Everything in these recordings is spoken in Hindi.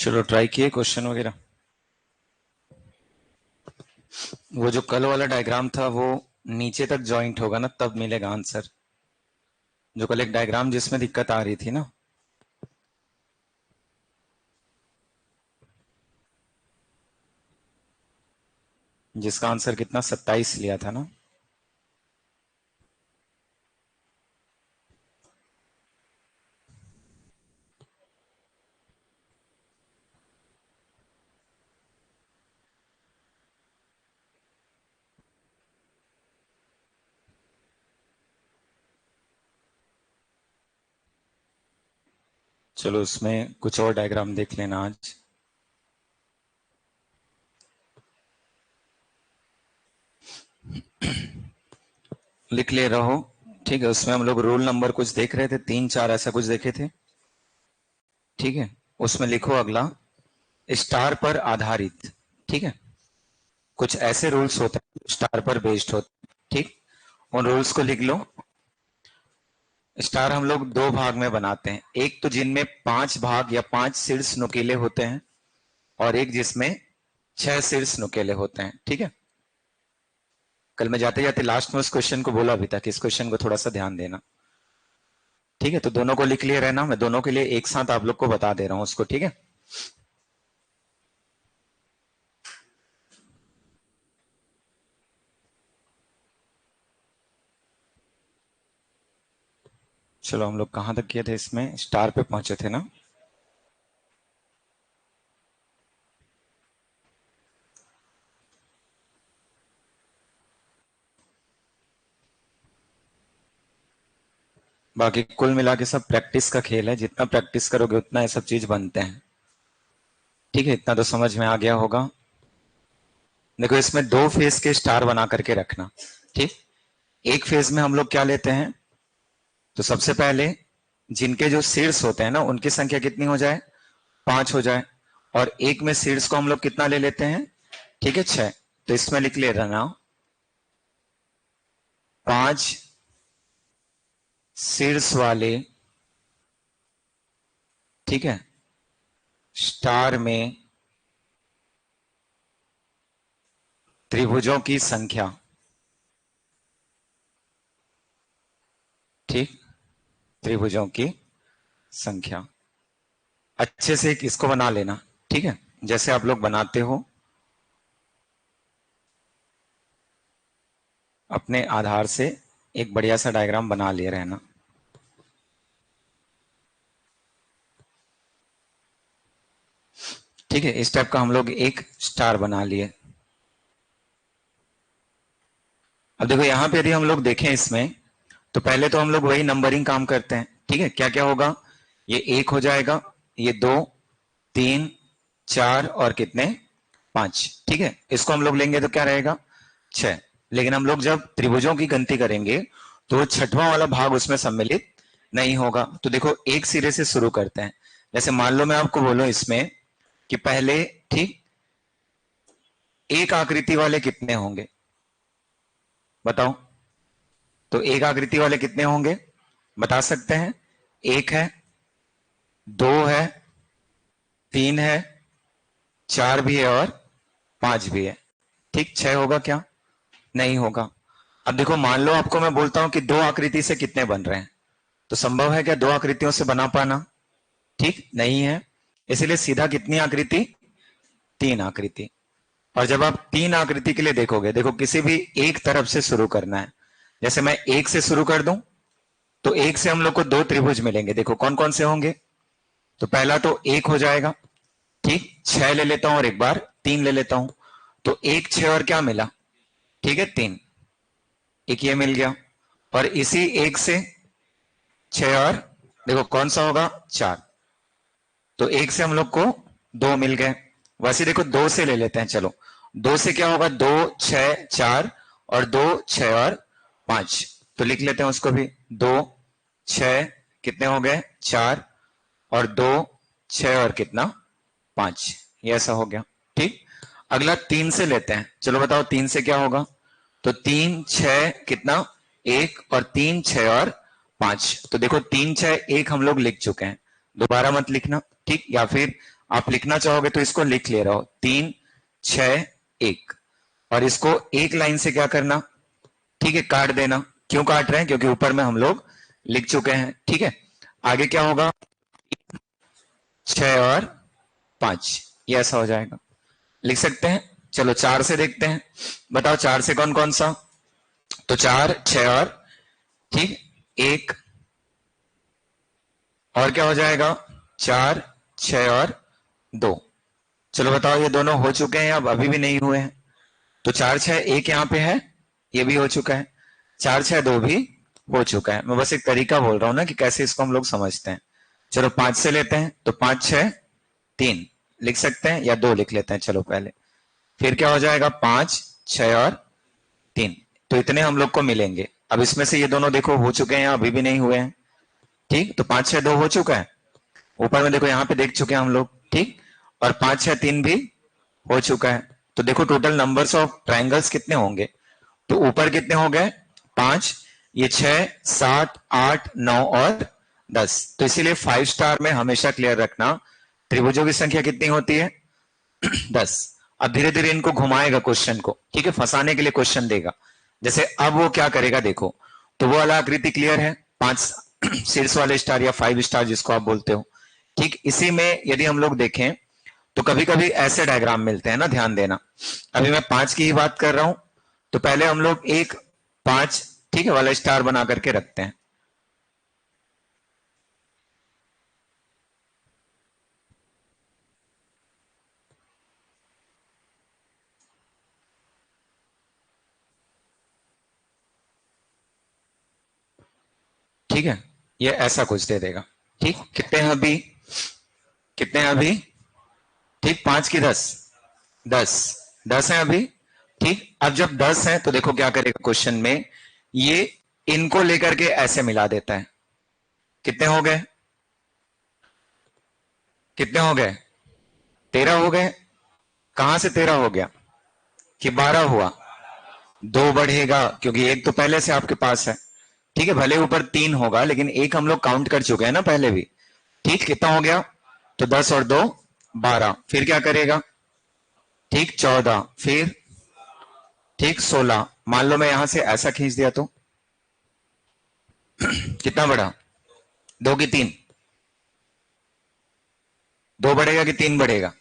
चलो ट्राई किए क्वेश्चन वगैरह। वो जो कल वाला डायग्राम था वो नीचे तक जॉइंट होगा ना, तब मिलेगा आंसर। जो कल एक डायग्राम जिसमें दिक्कत आ रही थी ना, जिसका आंसर कितना 27 लिया था ना। चलो उसमें कुछ और डायग्राम देख लेना आज। लिख ले रहो, ठीक है। उसमें हम लोग रोल नंबर कुछ देख रहे थे, 3 4 ऐसा कुछ देखे थे, ठीक है। उसमें लिखो अगला, स्टार पर आधारित, ठीक है। कुछ ऐसे रूल्स होते हैं स्टार पर बेस्ड होते हैं, ठीक। उन रूल्स को लिख लो। स्टार हम लोग दो भाग में बनाते हैं, एक तो जिनमें 5 भाग या 5 शीर्ष नुकीले होते हैं, और एक जिसमें 6 शीर्ष नुकीले होते हैं, ठीक है। कल मैं जाते जाते लास्ट में उस क्वेश्चन को बोला भी था कि इस क्वेश्चन को थोड़ा सा ध्यान देना, ठीक है। तो दोनों को लिख लिए रहना, मैं दोनों के लिए एक साथ आप लोग को बता दे रहा हूं उसको, ठीक है। चलो हम लोग कहां तक किए थे, इसमें स्टार पे पहुंचे थे ना। बाकी कुल मिला के सब प्रैक्टिस का खेल है, जितना प्रैक्टिस करोगे उतना ये सब चीज बनते हैं, ठीक है। इतना तो समझ में आ गया होगा। देखो इसमें 2 फेज के स्टार बना करके रखना, ठीक। एक फेज में हम लोग क्या लेते हैं, तो सबसे पहले जिनके जो शीर्ष होते हैं ना उनकी संख्या कितनी हो जाए, 5 हो जाए। और एक में शीर्ष को हम लोग कितना ले लेते हैं, ठीक है, 6। तो इसमें लिख ले रहना 5 शीर्ष वाले, ठीक है, स्टार में त्रिभुजों की संख्या, ठीक, त्रिभुजों की संख्या। अच्छे से एक इसको बना लेना, ठीक है, जैसे आप लोग बनाते हो अपने आधार से एक बढ़िया सा डायग्राम बना ले रहना। ठीक है, इस टाइप का हम लोग एक स्टार बना लिए। अब देखो यहां पे यदि हम लोग देखें इसमें, तो पहले तो हम लोग वही नंबरिंग काम करते हैं, ठीक है। क्या क्या होगा, ये 1 हो जाएगा, ये 2 3 4 और कितने 5, ठीक है। इसको हम लोग लेंगे तो क्या रहेगा 6। लेकिन हम लोग जब त्रिभुजों की गिनती करेंगे तो छठवां वाला भाग उसमें सम्मिलित नहीं होगा। तो देखो एक सिरे से शुरू करते हैं। जैसे मान लो मैं आपको बोलूं इसमें कि पहले, ठीक, एक आकृति वाले कितने होंगे, बताओ। तो एक आकृति वाले कितने होंगे बता सकते हैं, एक है, 2 है, 3 है, 4 भी है और 5 भी है, ठीक। 6 होगा क्या, नहीं होगा। अब देखो मान लो आपको मैं बोलता हूं कि 2 आकृति से कितने बन रहे हैं, तो संभव है क्या 2 आकृतियों से बना पाना, ठीक नहीं है। इसलिए सीधा कितनी आकृति, 3 आकृति। और जब आप 3 आकृति के लिए देखोगे, देखो किसी भी एक तरफ से शुरू करना है। जैसे मैं एक से शुरू कर दूं तो एक से हम लोग को 2 त्रिभुज मिलेंगे, देखो कौन कौन से होंगे। तो पहला तो 1 हो जाएगा, ठीक, 6 ले लेता हूं और एक बार 3 ले लेता हूं, तो 1 6 और क्या मिला, ठीक है 3, एक ये मिल गया। और इसी 1 से 6 और देखो कौन सा होगा 4, तो 1 से हम लोग को 2 मिल गए। वैसे देखो 2 से ले लेते हैं, चलो 2 से क्या होगा, 2 6 4 और 2 6 और 5, तो लिख लेते हैं उसको भी, 2 6 कितने हो गए 4 और 2 6 और कितना 5, ये ऐसा हो गया, ठीक। अगला 3 से लेते हैं, चलो बताओ 3 से क्या होगा, तो 3 6 कितना 1 और 3 6 और 5, तो देखो 3 6 1 हम लोग लिख चुके हैं, दोबारा मत लिखना, ठीक। या फिर आप लिखना चाहोगे तो इसको लिख ले रहा हो 3 6 1, और इसको एक लाइन से क्या करना, ठीक है, काट देना। क्यों काट रहे हैं, क्योंकि ऊपर में हम लोग लिख चुके हैं। ठीक है, आगे क्या होगा, 6 और 5, ये ऐसा हो जाएगा, लिख सकते हैं। चलो 4 से देखते हैं, बताओ 4 से कौन कौन सा, तो 4 6 और, ठीक, 1, और क्या हो जाएगा, 4 6 और 2। चलो बताओ ये दोनों हो चुके हैं, अब अभी भी नहीं हुए हैं, तो 4 6 1 यहां पे है, ये भी हो चुका है, 4 6 2 भी हो चुका है। मैं बस एक तरीका बोल रहा हूं ना कि कैसे इसको हम लोग समझते हैं। चलो 5 से लेते हैं, तो 5 6 3 लिख सकते हैं, या 2 लिख लेते हैं चलो पहले, फिर क्या हो जाएगा 5 6 और 3, तो इतने हम लोग को मिलेंगे। अब इसमें से ये दोनों देखो हो चुके हैं या अभी भी नहीं हुए हैं, ठीक, तो 5 6 2 हो चुका है, ऊपर में देखो यहाँ पे देख चुके हैं हम लोग, ठीक, और 5 6 3 भी हो चुका है। तो देखो टोटल नंबर्स ऑफ ट्राइंगल्स कितने होंगे, तो ऊपर कितने हो गए 5, ये 6 7 8 9 और 10, तो इसीलिए 5 स्टार में हमेशा क्लियर रखना त्रिभुजों की संख्या कितनी होती है 10। अब धीरे धीरे इनको घुमाएगा क्वेश्चन को, ठीक है, फंसाने के लिए क्वेश्चन देगा। जैसे अब वो क्या करेगा देखो, तो वो वाला आकृति क्लियर है, 5 शीर्ष वाले स्टार या 5 स्टार जिसको आप बोलते हो, ठीक, इसी में यदि हम लोग देखें तो कभी कभी ऐसे डायग्राम मिलते हैं ना, ध्यान देना। अभी मैं 5 की ही बात कर रहा हूं, तो पहले हम लोग एक 5, ठीक है, वाला स्टार बना करके रखते हैं। ठीक है, ये ऐसा कुछ दे देगा, ठीक, कितने हैं अभी, कितने हैं अभी, ठीक, 5 की 10, 10 10 है अभी, ठीक। अब जब 10 है तो देखो क्या करेगा क्वेश्चन में, ये इनको लेकर के ऐसे मिला देता है। कितने हो गए, कितने हो गए, 13 हो गए। कहां से 13 हो गया, कि 12 हुआ, 2 बढ़ेगा क्योंकि एक तो पहले से आपके पास है, ठीक है, भले ऊपर 3 होगा लेकिन एक हम लोग काउंट कर चुके हैं ना पहले भी, ठीक, कितना हो गया, तो 10 और 2 12, फिर क्या करेगा, ठीक 14, फिर ठीक 16। मान लो मैं यहां से ऐसा खींच दिया तो कितना बढ़ा, 2 की 3, 2 बढ़ेगा कि 3 बढ़ेगा,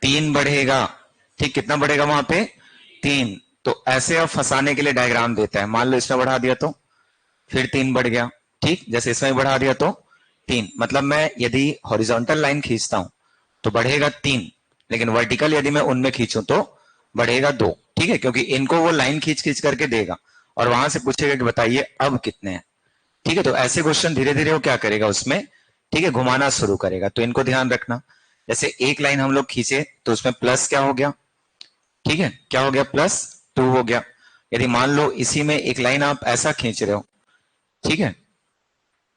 3 बढ़ेगा, ठीक, कितना बढ़ेगा वहां पे 3। तो ऐसे अब फंसाने के लिए डायग्राम देता है, मान लो इसमें बढ़ा दिया तो फिर 3 बढ़ गया, ठीक, जैसे इसमें बढ़ा दिया तो 3, मतलब मैं यदि हॉरिजॉन्टल लाइन खींचता हूं तो बढ़ेगा 3, लेकिन वर्टिकल यदि मैं उनमें खींचूं तो बढ़ेगा 2, ठीक है, क्योंकि इनको वो लाइन खींच खींच करके देगा और वहां से पूछेगा कि बताइए अब कितने हैं, ठीक है। तो ऐसे क्वेश्चन धीरे धीरे वो क्या करेगा उसमें, ठीक है, घुमाना शुरू करेगा, तो इनको ध्यान रखना। जैसे एक लाइन हम लोग खींचे तो उसमें प्लस क्या हो गया, ठीक है, क्या हो गया, +2 हो गया। यदि मान लो इसी में एक लाइन आप ऐसा खींच रहे हो, ठीक है,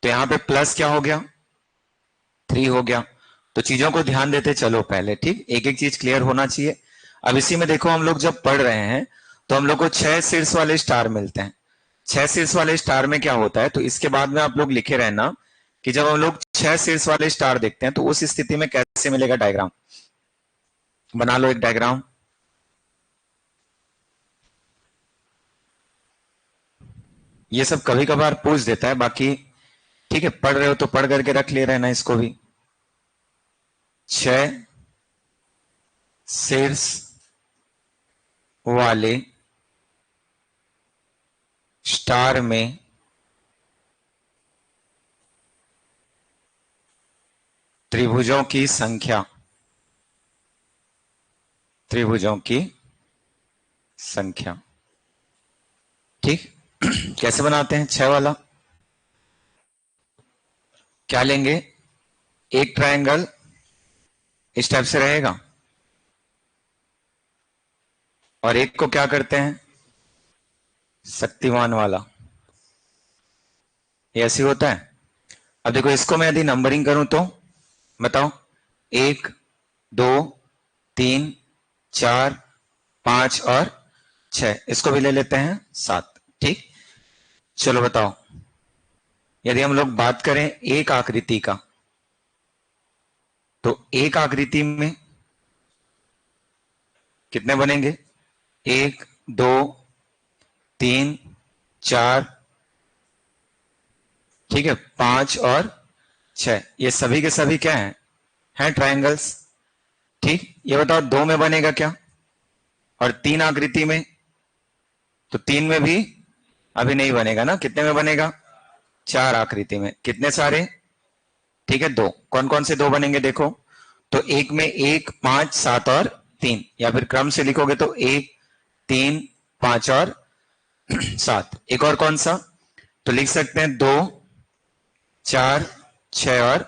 तो यहां पे प्लस क्या हो गया, 3 हो गया। तो चीजों को ध्यान देते चलो पहले, ठीक, एक एक चीज क्लियर होना चाहिए। अब इसी में देखो हम लोग जब पढ़ रहे हैं तो हम लोग को 6 शीर्ष वाले स्टार मिलते हैं। 6 शीर्ष वाले स्टार में क्या होता है, तो इसके बाद में आप लोग लिखे रहना कि जब हम लोग 6 शीर्ष वाले स्टार देखते हैं तो उस स्थिति में कैसे मिलेगा डायग्राम, बना लो एक डायग्राम। ये सब कभी कभार पूछ देता है, बाकी ठीक है, पढ़ रहे हो तो पढ़ करके रख ले रहना इसको भी। 6 शीर्ष वाले स्टार में त्रिभुजों की संख्या, त्रिभुजों की संख्या, ठीक। कैसे बनाते हैं 6 वाला, क्या लेंगे, एक ट्रायंगल इस टाइप से रहेगा और एक को क्या करते हैं शक्तिमान वाला, ये ऐसे होता है। अब देखो इसको मैं यदि नंबरिंग करूं तो बताओ, 1 2 3 4 5 और 6, इसको भी ले लेते हैं 7, ठीक। चलो बताओ, यदि हम लोग बात करें एक आकृति का, तो एक आकृति में कितने बनेंगे? 1 2 3 4, ठीक है, 5 और 6, ये सभी के सभी क्या हैं ट्रायंगल्स। ठीक, ये बताओ 2 में बनेगा क्या? और 3 आकृति में? तो 3 में भी अभी नहीं बनेगा ना। कितने में बनेगा? 4 आकृति में। कितने सारे? ठीक है, 2। कौन कौन से 2 बनेंगे देखो। तो एक में 1 5 7 और 3, या फिर क्रम से लिखोगे तो 1 3 5 और 7। एक और कौन सा? तो लिख सकते हैं 2 4 6 और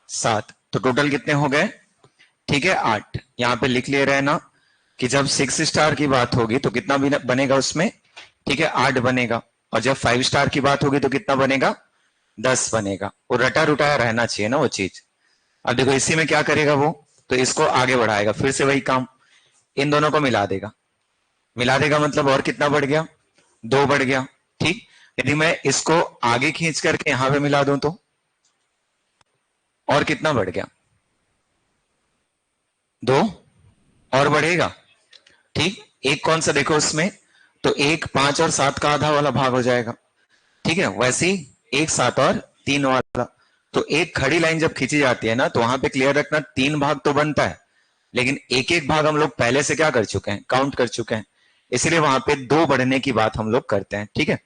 7। तो टोटल कितने हो गए? ठीक है, 8। यहां पे लिख ले रहे हैं ना कि जब 6 स्टार की बात होगी तो कितना भी बनेगा उसमें? ठीक है, 8 बनेगा। और जब 5 स्टार की बात होगी तो कितना बनेगा? 10 बनेगा। वो रटा रुटाया रहना चाहिए ना वो चीज। अब देखो इसी में क्या करेगा वो, तो इसको आगे बढ़ाएगा, फिर से वही काम, इन दोनों को मिला देगा। मिला देगा मतलब और कितना बढ़ गया? 2 बढ़ गया। ठीक, यदि मैं इसको आगे खींच करके यहां पे मिला दूं तो और कितना बढ़ गया? 2 और बढ़ेगा। ठीक, एक कौन सा देखो उसमें, तो 1 5 और 7 का आधा वाला भाग हो जाएगा। ठीक है, वैसे ही 1 7 और 3 वाला। तो एक खड़ी लाइन जब खींची जाती है ना, तो वहां पे क्लियर रखना 3 भाग तो बनता है, लेकिन एक एक भाग हम लोग पहले से क्या कर चुके हैं? काउंट कर चुके हैं। इसलिए वहां पे 2 बढ़ने की बात हम लोग करते हैं। ठीक है,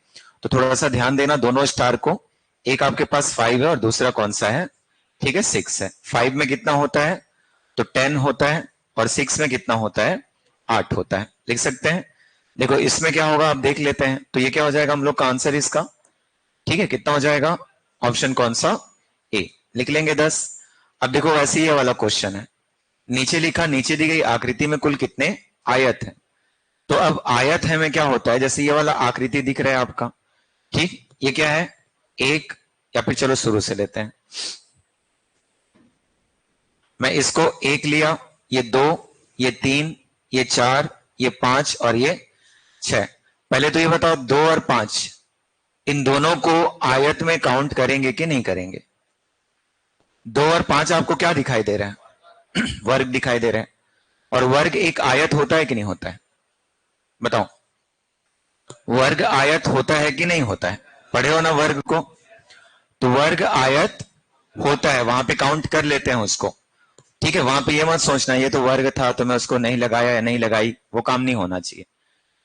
तो थोड़ा सा ध्यान देना दोनों स्टार को। एक आपके पास 5 है और दूसरा कौन सा है? ठीक है, 6 है। 5 में कितना होता है? तो 10 होता है। और 6 में कितना होता है? 8 होता है। लिख सकते हैं। देखो इसमें क्या होगा आप देख लेते हैं। तो ये क्या हो जाएगा हम लोग का आंसर इसका? ठीक है, कितना हो जाएगा? ऑप्शन कौन सा? ए। लिख लेंगे 10। अब देखो वैसे ही ये वाला क्वेश्चन है। नीचे लिखा, नीचे दी गई आकृति में कुल कितने आयत है? तो अब आयत है में क्या होता है, जैसे ये वाला आकृति दिख रहा है आपका, ठीक, ये क्या है? एक, या फिर चलो शुरू से लेते हैं। मैं इसको 1 लिया, ये 2, ये 3, ये 4, ये 5 और ये 6। पहले तो ये बताओ 2 और 5 इन दोनों को आयत में काउंट करेंगे कि नहीं करेंगे? 2 और 5 आपको क्या दिखाई दे रहा है? वर्ग दिखाई दे रहा है। और वर्ग एक आयत होता है कि नहीं होता है? बताओ, वर्ग आयत होता है कि नहीं होता है? पढ़े हो ना वर्ग को? तो वर्ग आयत होता है, वहां पे काउंट कर लेते हैं उसको। ठीक है, वहां पे ये मत सोचना ये तो वर्ग था तो मैं उसको नहीं लगाया या नहीं लगाई, वो काम नहीं होना चाहिए।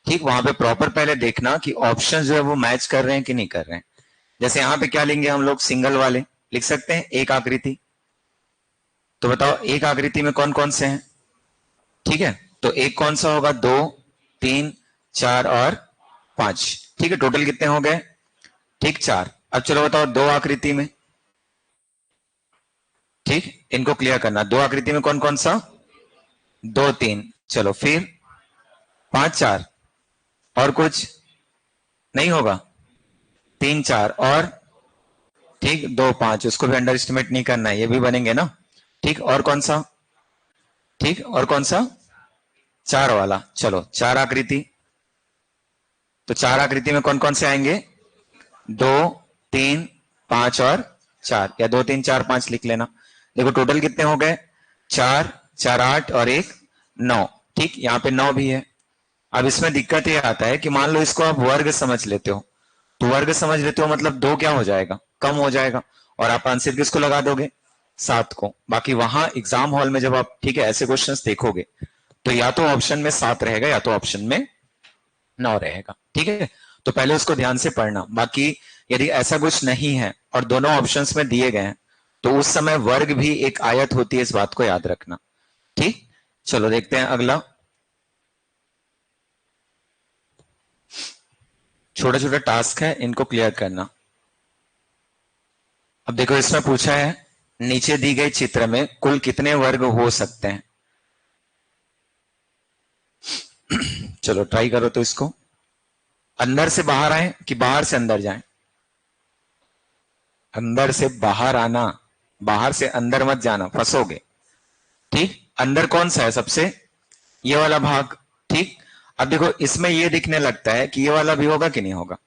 ठीक, वहां पे प्रॉपर पहले देखना कि ऑप्शन जो है वो मैच कर रहे हैं कि नहीं कर रहे हैं। जैसे यहाँ पे क्या लेंगे हम लोग? सिंगल वाले लिख सकते हैं, एक आकृति। तो बताओ एक आकृति में कौन कौन से हैं? ठीक है, तो एक कौन सा होगा? 2 3 4 और 5। ठीक है, टोटल कितने हो गए? ठीक, 4। अब चलो बताओ 2 आकृति में। ठीक, इनको क्लियर करना। 2 आकृति में कौन कौन सा? 2 3, चलो फिर 5 4 और कुछ नहीं होगा? 3 4 और ठीक 2 5, उसको भी अंडर एस्टिमेट नहीं करना है, ये भी बनेंगे ना। ठीक, और कौन सा? ठीक, और कौन सा? 4 वाला। चलो 4 आकृति। तो 4 आकृति में कौन कौन से आएंगे? 2 3 5 और 4, या 2 3 4 5 लिख लेना। देखो टोटल कितने हो गए? 4 4 8 और 1 9। ठीक, यहाँ पे 9 भी है। अब इसमें दिक्कत ये आता है कि मान लो इसको आप वर्ग समझ लेते हो, तो वर्ग समझ लेते हो मतलब 2 क्या हो जाएगा? कम हो जाएगा। और आप आंसर किसको लगा दोगे? 7 को। बाकी वहां एग्जाम हॉल में जब आप ठीक है ऐसे क्वेश्चंस देखोगे तो या तो ऑप्शन में 7 रहेगा या तो ऑप्शन में 9 रहेगा। ठीक है, तो पहले उसको ध्यान से पढ़ना। बाकी यदि ऐसा कुछ नहीं है और दोनों ऑप्शंस में दिए गए हैं तो उस समय वर्ग भी एक आयत होती है, इस बात को याद रखना। ठीक, चलो देखते हैं अगला। छोटा छोटा टास्क है, इनको क्लियर करना। अब देखो इसमें पूछा है नीचे दी गई चित्र में कुल कितने वर्ग हो सकते हैं? चलो ट्राई करो तो इसको। अंदर से बाहर आए कि बाहर से अंदर जाएं? अंदर से बाहर आना, बाहर से अंदर मत जाना, फंसोगे। ठीक, अंदर कौन सा है सबसे? ये वाला भाग। ठीक, अब देखो इसमें ये दिखने लगता है कि ये वाला भी होगा कि नहीं होगा?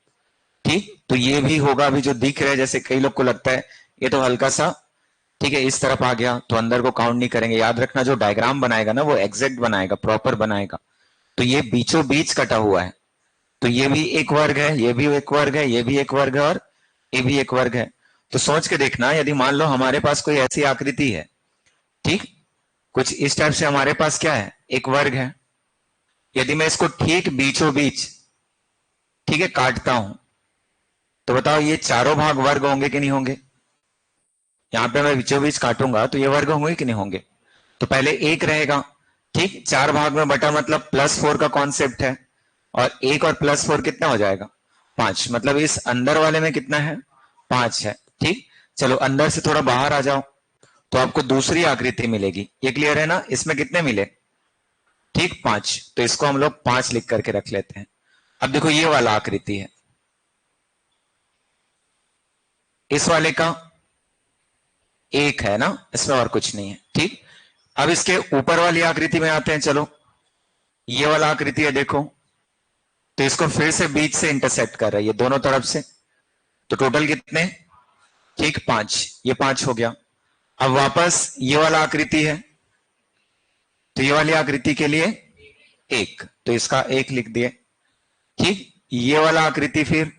ठीक, तो ये भी होगा। अभी जो दिख रहा है जैसे कई लोग को लगता है ये तो हल्का सा ठीक है, इस तरफ आ गया तो अंदर को काउंट नहीं करेंगे। याद रखना, जो डायग्राम बनाएगा ना वो एग्जैक्ट बनाएगा, प्रॉपर बनाएगा। तो ये बीचों बीच कटा हुआ है, तो ये भी एक वर्ग है, ये भी एक वर्ग है, ये भी एक वर्ग है, और ये भी एक वर्ग है। तो सोच के देखना, यदि मान लो हमारे पास कोई ऐसी आकृति है, ठीक, कुछ इस टाइप से हमारे पास क्या है, एक वर्ग है। यदि मैं इसको ठीक बीचों बीच, ठीक है, काटता हूं, तो बताओ ये चारों भाग वर्ग होंगे कि नहीं होंगे? यहां पे मैं बीचों बीच काटूंगा तो ये वर्ग होंगे कि नहीं होंगे? तो पहले एक रहेगा, ठीक, चार भाग में बटा मतलब +4 का कॉन्सेप्ट है, और एक और +4 कितना हो जाएगा, 5। मतलब इस अंदर वाले में कितना है, 5 है। ठीक, चलो अंदर से थोड़ा बाहर आ जाओ तो आपको दूसरी आकृति मिलेगी। ये क्लियर है ना? इसमें कितने मिले, ठीक, 5। तो इसको हम लोग 5 लिख करके रख लेते हैं। अब देखो ये वाला आकृति है, इस वाले का एक है ना, इसमें और कुछ नहीं है। ठीक, अब इसके ऊपर वाली आकृति में आते हैं। चलो ये वाला आकृति है, देखो, तो इसको फिर से बीच से इंटरसेक्ट कर रहा है, ये दोनों तरफ से। तो टोटल कितने, ठीक, 5। ये 5 हो गया। अब वापस ये वाला आकृति है, तो ये वाली आकृति के लिए एक, तो इसका एक लिख दिए। ठीक, ये वाला आकृति फिर,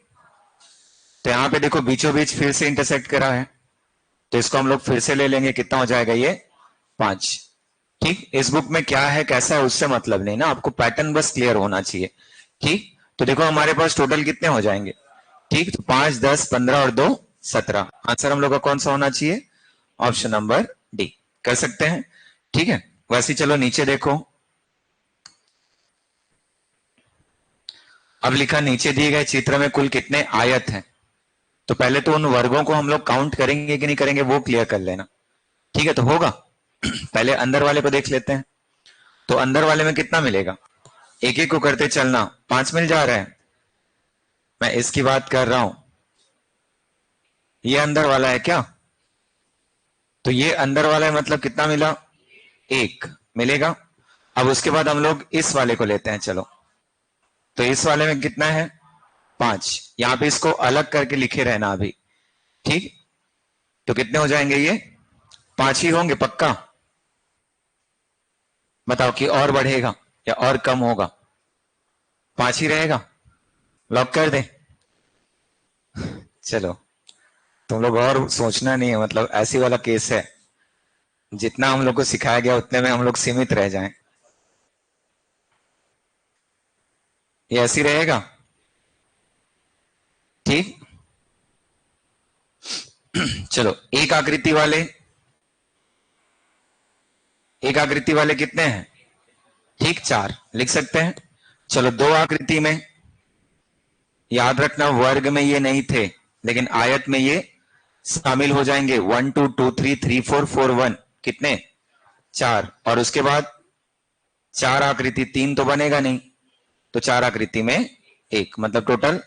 तो यहां पे देखो बीचों बीच फिर से इंटरसेक्ट करा है, तो इसको हम लोग फिर से ले लेंगे। कितना हो जाएगा ये, 5। ठीक, इस बुक में क्या है कैसा है उससे मतलब नहीं ना, आपको पैटर्न बस क्लियर होना चाहिए। ठीक, तो देखो हमारे पास टोटल कितने हो जाएंगे, ठीक, तो 5, 10, 15 और 2, 17। आंसर हम लोग का कौन सा होना चाहिए, ऑप्शन नंबर डी। कर सकते हैं, ठीक है। वैसे चलो नीचे देखो, अब लिखा नीचे दिए गए चित्र में कुल कितने आयत हैं। तो पहले तो उन वर्गों को हम लोग काउंट करेंगे कि नहीं करेंगे वो क्लियर कर लेना, ठीक है। तो होगा पहले अंदर वाले को देख लेते हैं। तो अंदर वाले में कितना मिलेगा, एक एक को करते चलना, 5 मिल जा रहा है। मैं इसकी बात कर रहा हूं, ये अंदर वाला है क्या, तो ये अंदर वाला है, मतलब कितना मिला, एक मिलेगा। अब उसके बाद हम लोग इस वाले को लेते हैं। चलो, तो इस वाले में कितना है, 5। यहां पे इसको अलग करके लिखे रहना अभी, ठीक। तो कितने हो जाएंगे ये, 5 ही होंगे पक्का। बताओ कि और बढ़ेगा या और कम होगा, 5 ही रहेगा, लॉक कर दे। चलो तुम लोग और सोचना नहीं है, मतलब ऐसी वाला केस है, जितना हम लोग को सिखाया गया उतने में हम लोग सीमित रह जाएं। ये ऐसी रहेगा, ठीक। चलो एक आकृति वाले कितने हैं, ठीक, 4 लिख सकते हैं। चलो दो आकृति में, याद रखना वर्ग में ये नहीं थे, लेकिन आयत में ये शामिल हो जाएंगे। 1 2 2 3 3 4 4 1, कितने, 4। और उसके बाद 4 आकृति, 3 तो बनेगा नहीं, तो 4 आकृति में एक, मतलब टोटल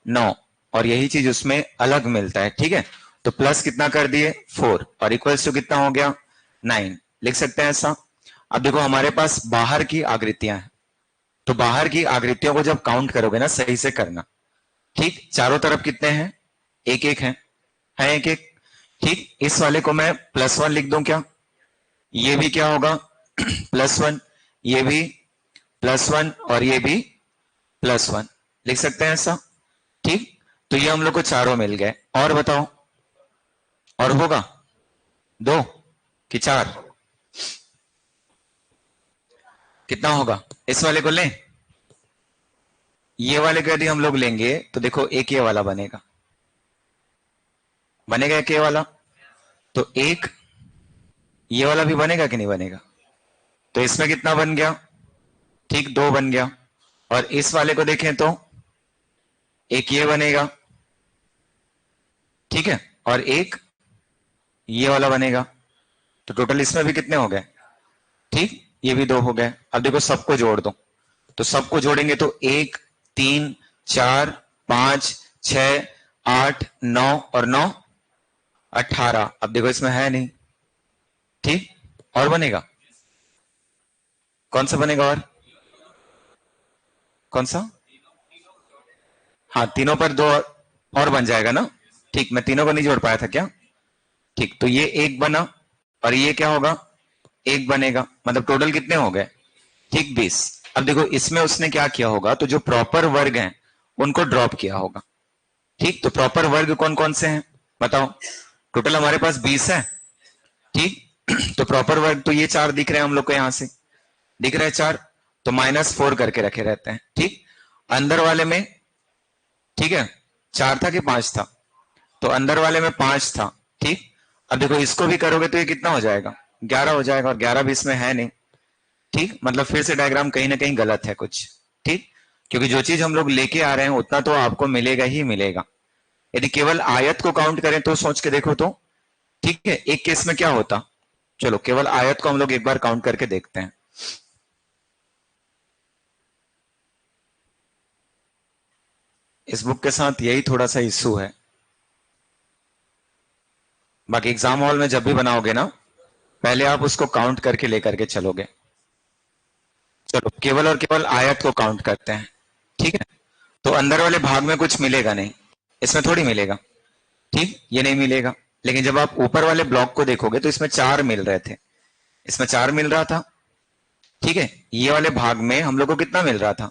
9। और यही चीज उसमें अलग मिलता है, ठीक है। तो प्लस कितना कर दिए, 4, और इक्वल्स टू कितना हो गया, 9, लिख सकते हैं ऐसा। अब देखो हमारे पास बाहर की आकृतियां हैं, तो बाहर की आकृतियों को जब काउंट करोगे ना, सही से करना, ठीक। चारों तरफ कितने हैं, एक एक है एक एक, ठीक। इस वाले को मैं +1 लिख दूं क्या, ये भी क्या होगा +1, ये भी +1, और ये भी +1, लिख सकते हैं ऐसा, ठीक। तो ये हम लोग को चारों मिल गए। और बताओ, और होगा 2 कि 4, कितना होगा, इस वाले को लें, ये वाले को यदि हम लोग लेंगे तो देखो एक ये वाला बनेगा, बनेगा एक ये वाला, तो एक ये वाला भी बनेगा कि नहीं बनेगा। तो इसमें कितना बन गया, ठीक, 2 बन गया। और इस वाले को देखें तो एक ये बनेगा, ठीक है, और एक ये वाला बनेगा। तो टोटल इसमें भी कितने हो गए, ठीक, ये भी 2 हो गए। अब देखो सबको जोड़ दो, तो सबको जोड़ेंगे तो 1 3 4 5 6 8 9 और 9 18। अब देखो इसमें है नहीं, ठीक, और बनेगा, कौन सा बनेगा, कौन सा, हाँ तीनों पर 2 और बन जाएगा ना, ठीक। मैं तीनों को नहीं जोड़ पाया था क्या, ठीक, तो ये एक बना और ये क्या होगा, एक बनेगा, मतलब टोटल कितने हो गए, ठीक 20। अब देखो इसमें उसने क्या किया होगा, तो जो प्रॉपर वर्ग हैं उनको ड्रॉप किया होगा। ठीक, तो प्रॉपर वर्ग कौन कौन से हैं बताओ, टोटल हमारे पास 20 है। ठीक, तो प्रॉपर वर्ग तो ये 4 दिख रहे हैं हम लोग को, यहां से दिख रहे हैं 4, तो -4 करके रखे रहते हैं। ठीक, अंदर वाले में, ठीक है, 4 था कि 5 था, तो अंदर वाले में 5 था। ठीक, अब देखो इसको भी करोगे तो ये कितना हो जाएगा, 11 हो जाएगा, और 11 भी इसमें है नहीं। ठीक, मतलब फिर से डायग्राम कहीं ना कहीं गलत है कुछ। ठीक, क्योंकि जो चीज हम लोग लेके आ रहे हैं उतना तो आपको मिलेगा ही मिलेगा। यदि केवल आयत को काउंट करें तो सोच के देखो तो, ठीक है, एक केस में क्या होता, चलो केवल आयत को हम लोग एक बार काउंट करके देखते हैं। इस बुक के साथ यही थोड़ा सा इश्यू है, बाकी एग्जाम हॉल में जब भी बनाओगे ना, पहले आप उसको काउंट करके लेकर के चलोगे। चलो केवल और केवल आयत को काउंट करते हैं। ठीक है, तो अंदर वाले भाग में कुछ मिलेगा नहीं, इसमें थोड़ी मिलेगा। ठीक, ये नहीं मिलेगा, लेकिन जब आप ऊपर वाले ब्लॉक को देखोगे तो इसमें 4 मिल रहे थे, इसमें 4 मिल रहा था। ठीक है, ये वाले भाग में हम लोग को कितना मिल रहा था,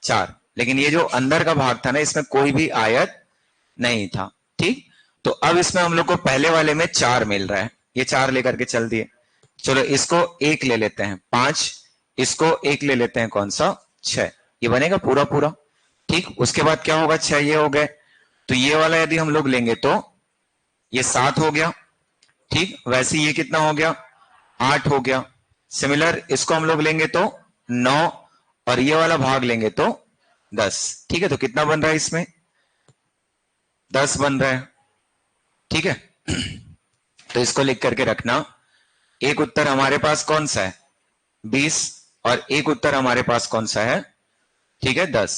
4, लेकिन ये जो अंदर का भाग था ना, इसमें कोई भी आयत नहीं था। ठीक, तो अब इसमें हम लोग को पहले वाले में 4 मिल रहा है, ये 4 लेकर के चल दिए। चलो इसको 1 ले लेते हैं, 5, इसको 1 ले लेते हैं, कौन सा, 6, ये बनेगा पूरा पूरा। ठीक, उसके बाद क्या होगा, 6 ये हो गए, तो ये वाला यदि हम लोग लेंगे तो ये 7 हो गया। ठीक, वैसे ये कितना हो गया, 8 हो गया। सिमिलर इसको हम लोग लेंगे तो 9, और ये वाला भाग लेंगे तो 10। ठीक है, तो कितना बन रहा है इसमें, 10 बन रहा है। ठीक है, तो इसको लिख करके रखना, एक उत्तर हमारे पास कौन सा है, 20, और एक उत्तर हमारे पास कौन सा है, ठीक है, 10।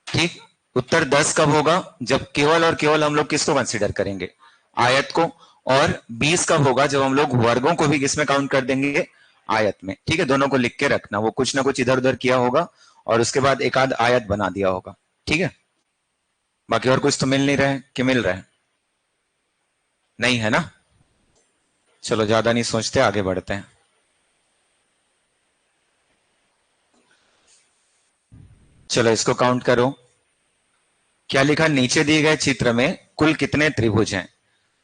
ठीक, उत्तर 10 कब होगा, जब केवल और केवल हम लोग किसको कंसीडर करेंगे, आयत को। और 20 कब होगा, जब हम लोग वर्गों को भी किसमें काउंट कर देंगे, आयत में। ठीक है, दोनों को लिख के रखना, वो कुछ ना कुछ इधर उधर किया होगा और उसके बाद एक आध आयत बना दिया होगा। ठीक है, बाकी और कुछ तो मिल नहीं रहा है कि मिल रहा है, नहीं है ना। चलो ज्यादा नहीं सोचते, आगे बढ़ते हैं। चलो इसको काउंट करो, क्या लिखा, नीचे दिए गए चित्र में कुल कितने त्रिभुज हैं।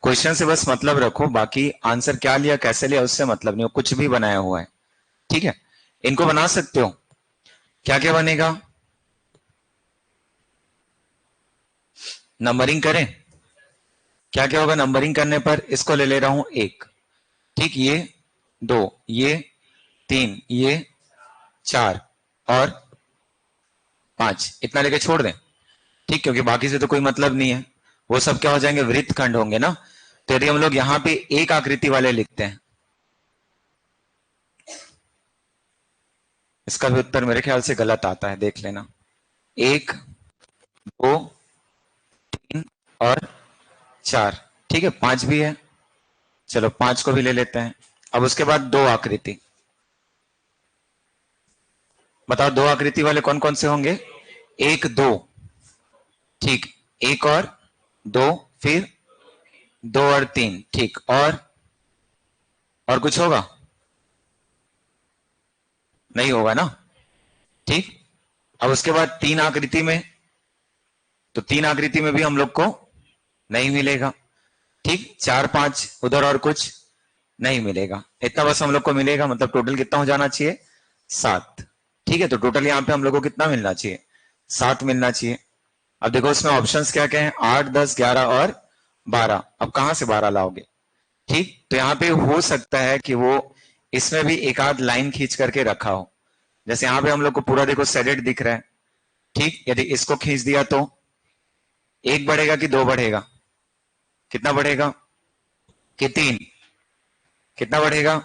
क्वेश्चन से बस मतलब रखो, बाकी आंसर क्या लिया कैसे लिया उससे मतलब नहीं हो, कुछ भी बनाया हुआ है। ठीक है, इनको बना सकते हो, क्या क्या बनेगा, नंबरिंग करें, क्या क्या होगा नंबरिंग करने पर, इसको ले ले रहा हूं 1, ठीक, ये 2, ये 3, ये 4 और 5, इतना लेके छोड़ दें। ठीक, क्योंकि बाकी से तो कोई मतलब नहीं है, वो सब क्या हो जाएंगे, वृत्त खंड होंगे ना। तो यदि हम लोग यहां पे एक आकृति वाले लिखते हैं, इसका भी उत्तर मेरे ख्याल से गलत आता है, देख लेना, 1, 2, 3 और 4। ठीक है, 5 भी है, चलो 5 को भी ले लेते हैं। अब उसके बाद 2 आकृति, बताओ 2 आकृति वाले कौन कौन से होंगे, 1 2, ठीक, 1 और 2, फिर 2 और 3, ठीक, और कुछ होगा, नहीं होगा ना। ठीक, अब उसके बाद 3 आकृति में, तो 3 आकृति में भी हम लोग को नहीं मिलेगा। ठीक, 4 5 उधर और कुछ नहीं मिलेगा, इतना बस हम लोग को मिलेगा, मतलब टोटल कितना हो जाना चाहिए, 7। ठीक है, तो टोटल यहां पे हम लोग को कितना मिलना चाहिए, 7 मिलना चाहिए। अब देखो उसमें ऑप्शंस क्या क्या हैं, 8 10 11 और 12, अब कहां से 12 लाओगे। ठीक, तो यहाँ पे हो सकता है कि वो इसमें भी एक आध लाइन खींच करके रखा हो, जैसे यहाँ पे हम लोग को पूरा देखो सेडेड दिख रहा है। ठीक, यदि इसको खींच दिया तो 1 बढ़ेगा कि 2 बढ़ेगा, कितना बढ़ेगा, कि 3, कितना बढ़ेगा,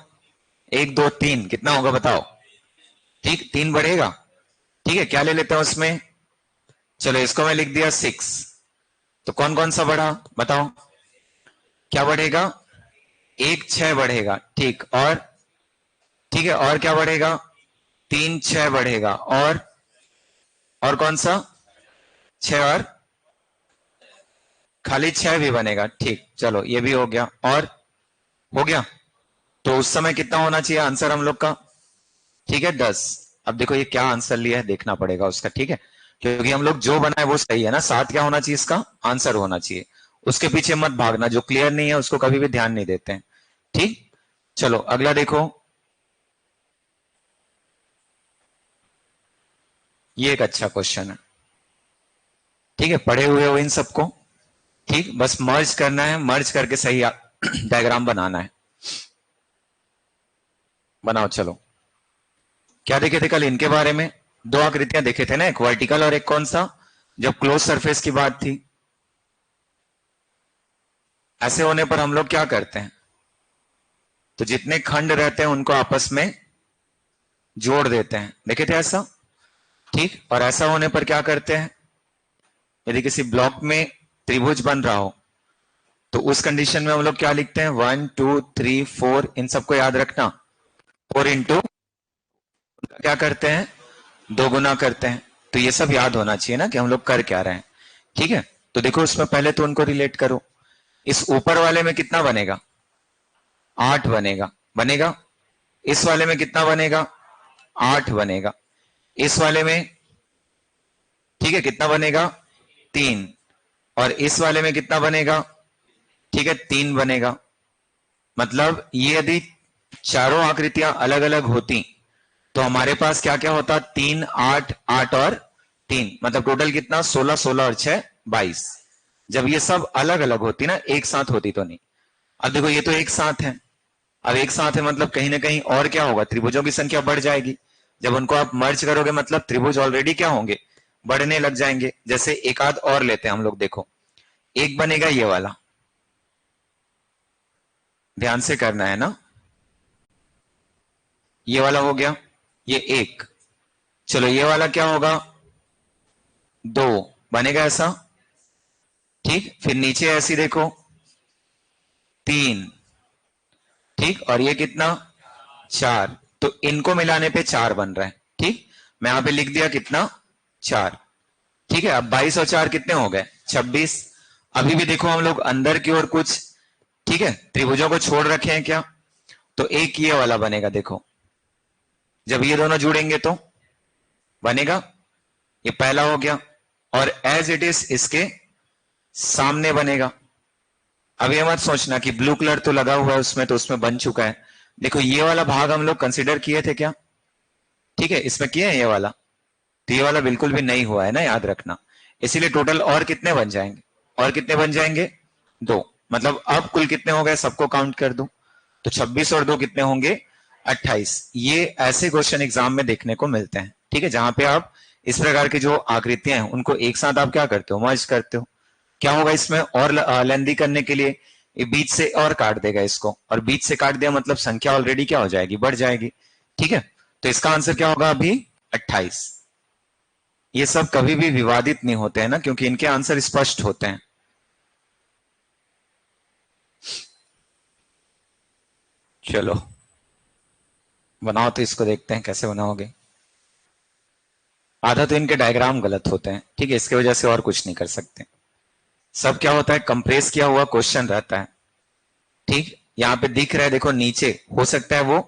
1 2 3, कितना होगा बताओ, ठीक, 3 बढ़ेगा। ठीक है, क्या ले लेते हैं उसमें, चलो इसको मैं लिख दिया 6, तो कौन कौन सा बढ़ा बताओ, क्या बढ़ेगा, 1 6 बढ़ेगा, ठीक, और ठीक है, और क्या बढ़ेगा, 3 6 बढ़ेगा, और कौन सा, 6 और खाली 6 भी बनेगा, ठीक, चलो ये भी हो गया। और हो गया, तो उस समय कितना होना चाहिए आंसर हम लोग का? ठीक है 10। अब देखो ये क्या आंसर लिया है देखना पड़ेगा उसका, ठीक है, क्योंकि हम लोग जो बनाए वो सही है ना। 7 क्या होना चाहिए इसका आंसर होना चाहिए, उसके पीछे मत भागना, जो क्लियर नहीं है उसको कभी भी ध्यान नहीं देते हैं, ठीक। चलो अगला देखो, ये एक अच्छा क्वेश्चन है, ठीक है, पढ़े हुए हो इन सबको, ठीक, बस मर्ज करना है, मर्ज करके सही डायग्राम बनाना है। बनाओ चलो। क्या देखे थे कल इनके बारे में? दो आकृतियां देखे थे ना, एक वर्टिकल और एक कौन सा, जब क्लोज सरफेस की बात थी। ऐसे होने पर हम लोग क्या करते हैं, तो जितने खंड रहते हैं उनको आपस में जोड़ देते हैं, देखे थे ऐसा, ठीक। और ऐसा होने पर क्या करते हैं, यदि किसी ब्लॉक में त्रिभुज बन रहा हो तो उस कंडीशन में हम लोग क्या लिखते हैं, 1 2 3 4, इन सबको याद रखना, 4 इंटू क्या करते हैं, दो गुना करते हैं। तो ये सब याद होना चाहिए ना कि हम लोग कर क्या रहे हैं, ठीक है। तो देखो उसमें पहले तो उनको रिलेट करो। इस ऊपर वाले में कितना बनेगा, 8 बनेगा, बनेगा। इस वाले में कितना बनेगा, 8 बनेगा। इस वाले में, ठीक है, कितना बनेगा, 3। और इस वाले में कितना बनेगा, ठीक है, 3 बनेगा। मतलब ये यदि चारों आकृतियां अलग अलग होती तो हमारे पास क्या क्या होता, 3 8 8 और 3, मतलब टोटल कितना, 16 16 और 6 22। जब ये सब अलग अलग होती ना, एक साथ होती तो नहीं। अब देखो ये तो एक साथ है, अब एक साथ है मतलब कहीं ना कहीं और क्या होगा, त्रिभुजों की संख्या बढ़ जाएगी। जब उनको आप मर्ज करोगे मतलब त्रिभुज ऑलरेडी क्या होंगे, बढ़ने लग जाएंगे। जैसे एक आध और लेते हैं हम लोग, देखो एक बनेगा ये वाला, ध्यान से करना है ना, ये वाला हो गया, ये एक। चलो ये वाला क्या होगा, 2 बनेगा ऐसा, ठीक। फिर नीचे ऐसी देखो, 3, ठीक। और ये कितना, 4। तो इनको मिलाने पे 4 बन रहा है, ठीक। मैं यहां पे लिख दिया कितना, 4, ठीक है। अब 22 और 4 कितने हो गए, 26। अभी भी देखो हम लोग अंदर की ओर कुछ, ठीक है, त्रिभुजों को छोड़ रखे हैं क्या, तो एक ये वाला बनेगा, देखो जब ये दोनों जुड़ेंगे तो बनेगा, ये पहला हो गया। और एज इट इज इसके सामने बनेगा। अब ये मत सोचना कि ब्लू कलर तो लगा हुआ है उसमें, तो उसमें बन चुका है। देखो ये वाला भाग हम लोग कंसिडर किए थे क्या, ठीक है, इसमें किए हैं ये वाला, तो ये वाला बिल्कुल भी नहीं हुआ है ना, याद रखना। इसीलिए टोटल और कितने बन जाएंगे, और कितने बन जाएंगे, 2। मतलब अब कुल कितने हो गए, सबको काउंट कर दो, तो 26 और 2 कितने होंगे, 28। ये ऐसे क्वेश्चन एग्जाम में देखने को मिलते हैं, ठीक है, जहां पे आप इस प्रकार की जो आकृतियां हैं उनको एक साथ आप क्या करते हो, मर्ज करते हो। क्या होगा इसमें, और लेंदी करने के लिए ये बीच से और काट देगा इसको, और बीच से काट दिया मतलब संख्या ऑलरेडी क्या हो जाएगी, बढ़ जाएगी, ठीक है। तो इसका आंसर क्या होगा अभी, 28। ये सब कभी भी विवादित नहीं होते हैं ना, क्योंकि इनके आंसर स्पष्ट होते हैं। चलो बनाओ, तो इसको देखते हैं कैसे बनाओगे। आधा तो इनके डायग्राम गलत होते हैं, ठीक है, इसकी वजह से और कुछ नहीं कर सकते। सब क्या होता है, कंप्रेस किया हुआ क्वेश्चन रहता है, ठीक। यहां पे दिख रहा है देखो नीचे, हो सकता है वो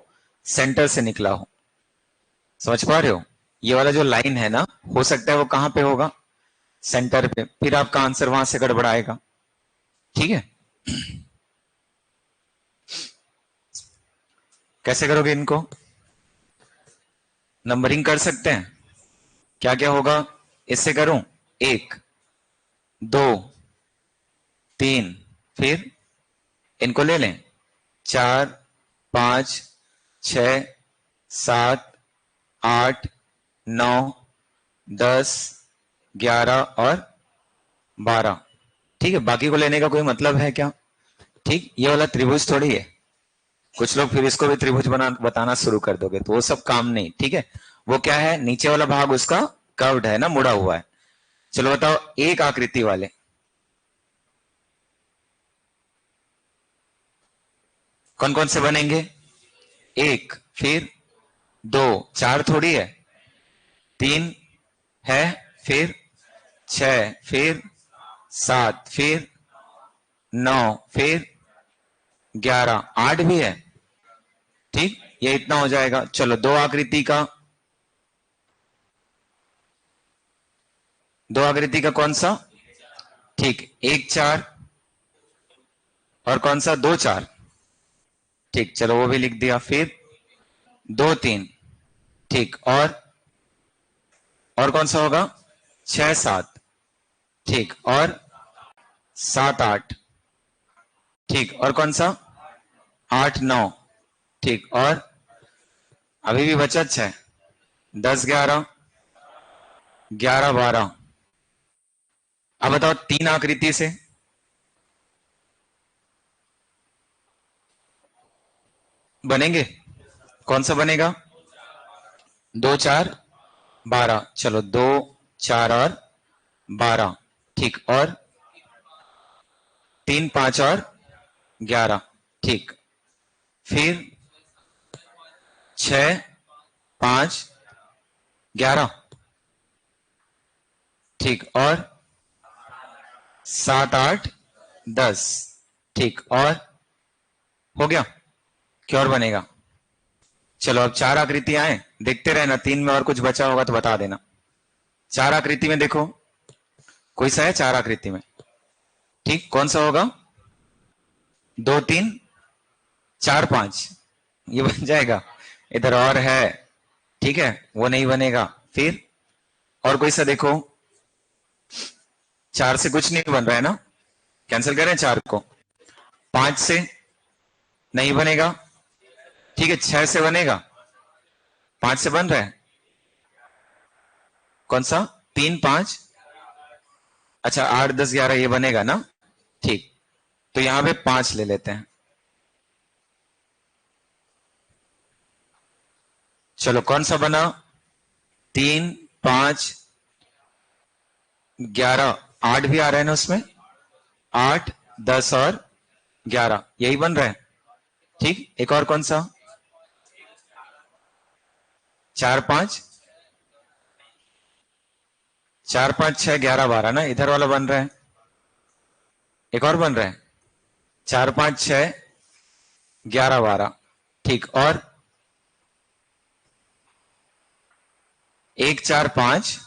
सेंटर से निकला हो, समझ पा रहे हो, ये वाला जो लाइन है ना, हो सकता है वो कहां पे होगा, सेंटर पे, फिर आपका आंसर वहां से गड़बड़ाएगा, ठीक है। कैसे करोगे इनको, नंबरिंग कर सकते हैं, क्या क्या होगा, इससे करूं, 1 2 3, फिर इनको ले लें, 4 5 6 7 8 9 10 11 और 12, ठीक है। बाकी को लेने का कोई मतलब है क्या, ठीक। ये वाला त्रिभुज थोड़ी है, कुछ लोग फिर इसको भी त्रिभुज बना बताना शुरू कर दोगे, तो वो सब काम नहीं, ठीक है। वो क्या है, नीचे वाला भाग उसका कर्व्ड है ना, मुड़ा हुआ है। चलो बताओ एक आकृति वाले कौन कौन से बनेंगे, 1, फिर 2, 4 थोड़ी है, 3 है, फिर 6, फिर 7, फिर 9, फिर 11, 8 भी है। ठीक, ये इतना हो जाएगा। चलो दो आकृति का कौन सा? ठीक, 1 4 और कौन सा? 2 4। ठीक, चलो वो भी लिख दिया। फिर 2 3। ठीक, और कौन सा होगा? 6 7। ठीक, और 7 8। ठीक, और कौन सा? 8 9। ठीक, और अभी भी बचा 6। 10 11, 11 12। अब बताओ 3 आकृति से बनेंगे? कौन सा बनेगा? 2 4 12। चलो 2 4 और 12। ठीक, और 3 5 और 11। ठीक, फिर 6 5 11। ठीक, और 7 8 10। ठीक, और हो गया? क्या और बनेगा? चलो अब 4 आकृतियां हैं, देखते रहना, 3 में और कुछ बचा होगा तो बता देना। 4 आकृति में देखो, कोई सा है 4 आकृति में? ठीक, कौन सा होगा? 2 3 4 5, ये बन जाएगा। इधर और है, ठीक है, वो नहीं बनेगा। फिर और कोई सा देखो। 4 से कुछ नहीं बन रहा है ना, कैंसिल करें 4 को। 5 से नहीं बनेगा, ठीक है। 6 से बनेगा, 5 से बन रहा है। कौन सा? 3 5। अच्छा, 8 10 11 ये बनेगा ना। ठीक, तो यहां पे 5 ले लेते हैं। चलो कौन सा बना? 3 5 11, 8 भी आ रहा है ना उसमें। 8 10 और 11 यही बन रहा है। ठीक, एक और कौन सा? 4 5 4 5 6 11 12 ना, इधर वाला बन रहा है। एक और बन रहा है, 4 5 6 11 12। ठीक, और 1 4 5।